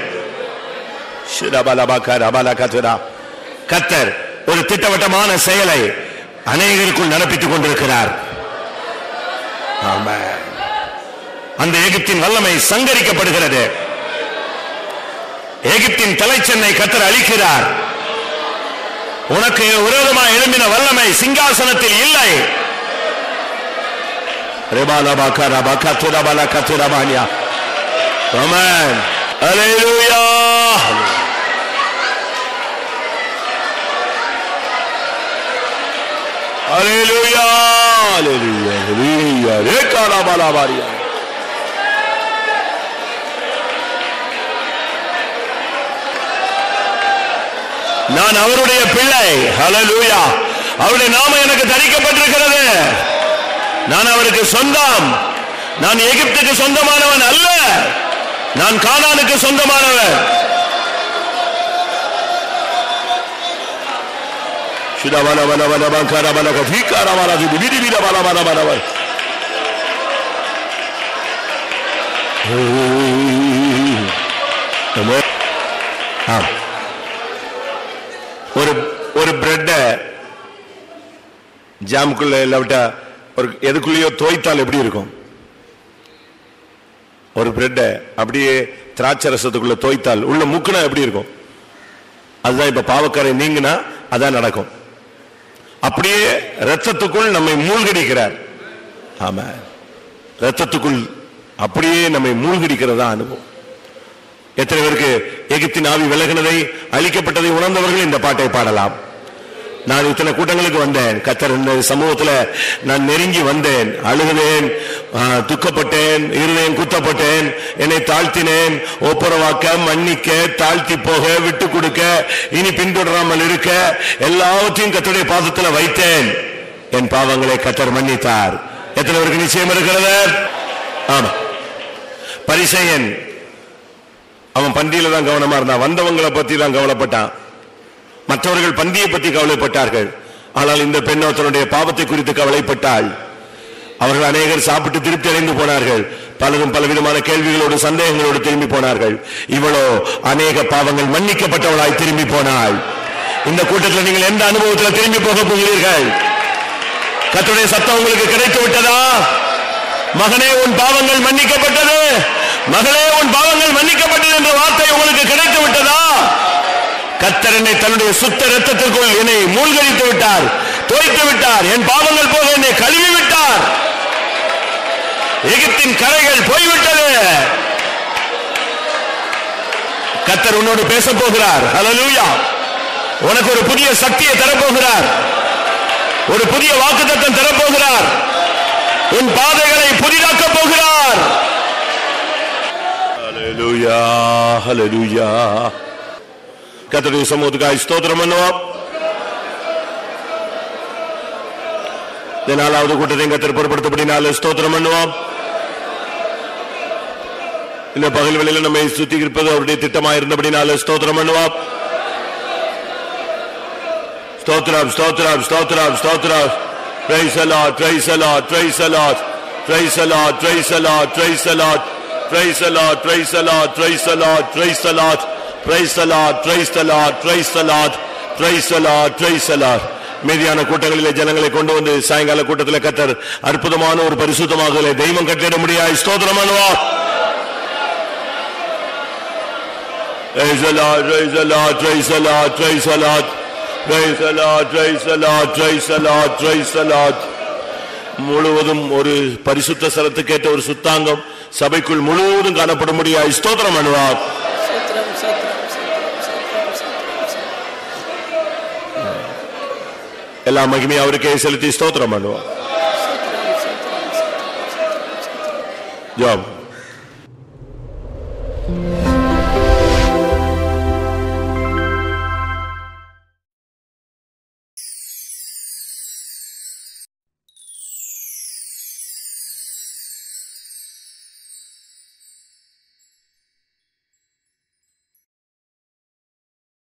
கர்த்தர் ஒரு திட்டவட்டமான செயலை அநேகருக்குள் நடப்பித்துக் கொண்டிருக்கிறார். அந்த எகிப்தின் வல்லமை சங்கரிக்கப்படுகிறது. எகிப்தின் தலைச்சென்னை கர்த்தர் அழிக்கிறார். உனக்கு விரோதமாக எழும்பின வல்லமை சிங்காசனத்தில் இல்லை. நான் அவருடைய பிள்ளை. ஹல்லேலூயா. அவருடைய நாமம் எனக்கு தரிக்கப்பட்டிருக்கிறது. நான் அவருக்கு சொந்தம். நான் எகிப்துக்கு சொந்தமானவன் அல்ல, நான் கானானுக்கு சொந்தமானவன். ஒரு பிரெட்ட ஜாமுக்குள்ள இல்லாவிட்டா ஒரு எதுக்குள்ளேயோ தோய்த்தால் எப்படி இருக்கும்? ஒரு பிரெட்ட அப்படியே திராட்சை ரசத்துக்குள்ள தோய்த்தால் உள்ள முக்குனா எப்படி இருக்கும்? அதுதான் இப்ப பாவக்கரை நீங்கினா அதான் நடக்கும். அப்படியே ரத்தத்துக்குள் நம்மை மூழ்கடிக்கிறார். ஆமா, ரத்தத்துக்குள் அப்படியே நம்மை மூழ்கடிக்கிறதா அனுபவம். எத்தனை பேருக்கு எகிப்தின் ஆவி விலகினதை, அழிக்கப்பட்டதை உணர்ந்தவர்கள் இந்த பாட்டை பாடலாம். நான் இத்தனை கூட்டங்களுக்கு வந்தேன், கர்த்தர் இந்த சமூகத்துல நான் நெருங்கி வந்தேன், அழுகிறேன், துக்கப்பட்டேன், இருதயம் குத்தப்பட்டேன், என்னை தாழ்த்தினேன், ஒப்புரவாக்க, மன்னிக்க, தாழ்த்தி போக, விட்டு கொடுக்க, இனி பின்தொடராமல் இருக்க எல்லாவற்றையும் கர்த்தருடைய பாதத்துல வைத்தேன். என் பாவங்களை கர்த்தர் மன்னித்தார். எத்தனை பேருக்கு நிச்சயம் இருக்கிறது? ஆமா. பரிசேயன் அவன் பந்தியில தான் கவனமா இருந்தான், வந்தவங்களை பத்தி தான் கவலைப்பட்டான். மற்றவர்கள் பந்தியை பற்றி கவலைப்பட்டார்கள். ஆனால் இந்த பெண்ணோ தன்னுடைய பாவத்தை குறித்து கவலைப்பட்டாள். அவர்கள் அநேகர் சாப்பிட்டு திருப்தி அடைந்து போனார்கள். பலரும் பலவிதமான கேள்விகளோடு சந்தேகங்களோடு திரும்பி போனார்கள். இவளோ அநேக பாவங்கள் மன்னிக்கப்பட்டவளாய் திரும்பி போனாள். இந்த கூட்டத்தில் நீங்கள் எந்த அனுபவத்தில் திரும்பி போக போகிறீர்கள்? கர்த்தருடைய சத்தம் உங்களுக்கு கிடைத்து விட்டதா? மகனே, உன் பாவங்கள் மன்னிக்கப்பட்டது, மகளே, உன் பாவங்கள் மன்னிக்கப்பட்டது என்ற வார்த்தை உங்களுக்கு கிடைத்து விட்டதா? கர்த்தர் என்னை தன்னுடைய சுத்த இரத்தத்திற்குள் என்னை மூழ்கடித்து விட்டார், தோய்த்து விட்டார், என் பாவங்கள் போக என்னை கழுவி விட்டார். எகிப்தின் கரைகள் போய்விட்டது. கர்த்தர் உன்னோடு பேச போகிறார். ஹல்லேலூயா. உனக்கு ஒரு புதிய சக்தியை தரப்போகிறார், ஒரு புதிய வாக்குத்தத்தம் தரப்போகிறார், உன் பாதைகளை புதிதாக்க போகிறார். ஹல்லேலூயா, ஹல்லேலூயா. கர்த்தருடைய சமூகத்துக்காக ஸ்தோத்திரம் பண்ணுவோம். நாலாவது கூட்டத்தையும் கர்த்தர் பொறுப்படுத்தப்படினால ஸ்தோத்திரம் பண்ணுவோம். இந்த பகல் வேளையில் நம்மை சுத்திகரிப்பது அவருடைய திட்டமாக இருந்தபடினால ஸ்தோத்திரம் பண்ணுவோம். ஸ்தோத்திரம், ஸ்தோத்திரம், ஸ்தோத்திரம், ஸ்தோத்திரம். Praise the Lord, praise the Lord, praise the Lord, praise the Lord, praise the Lord, praise the Lord, praise the Lord, praise the Lord, praise the Lord, praise the Lord. Praise the Lord, praise the Lord, praise the Lord, praise the Lord, praise the Lord. மீதியான கூட்டங்களிலே ஜனங்களை கொண்டு வந்து சாயங்கால கூட்டத்தில் கர்த்தர் அற்புதமான ஒரு பரிசுத்தமாகலே தெய்வம் கட்டிட முடியாது. ஸ்தோத்திரம் பண்ணுவோம். Praise the Lord, praise the Lord, praise the Lord, praise the Lord, praise the Lord, praise the Lord, praise the Lord, praise the Lord. முழுவதும் ஒரு பரிசுத்த ஸ்தலத்துக்கு ஏற்ற ஒரு சுத்தாங்கம் சபைக்குள் முழுவதும் காணப்பட முடியாது. ஸ்தோத்திரம் பண்ணுவோம். எல்லா மகிமையும் அவருக்கே செலுத்தி ஸ்தோத்திரம் பண்ணுவோம். ஜெபம்.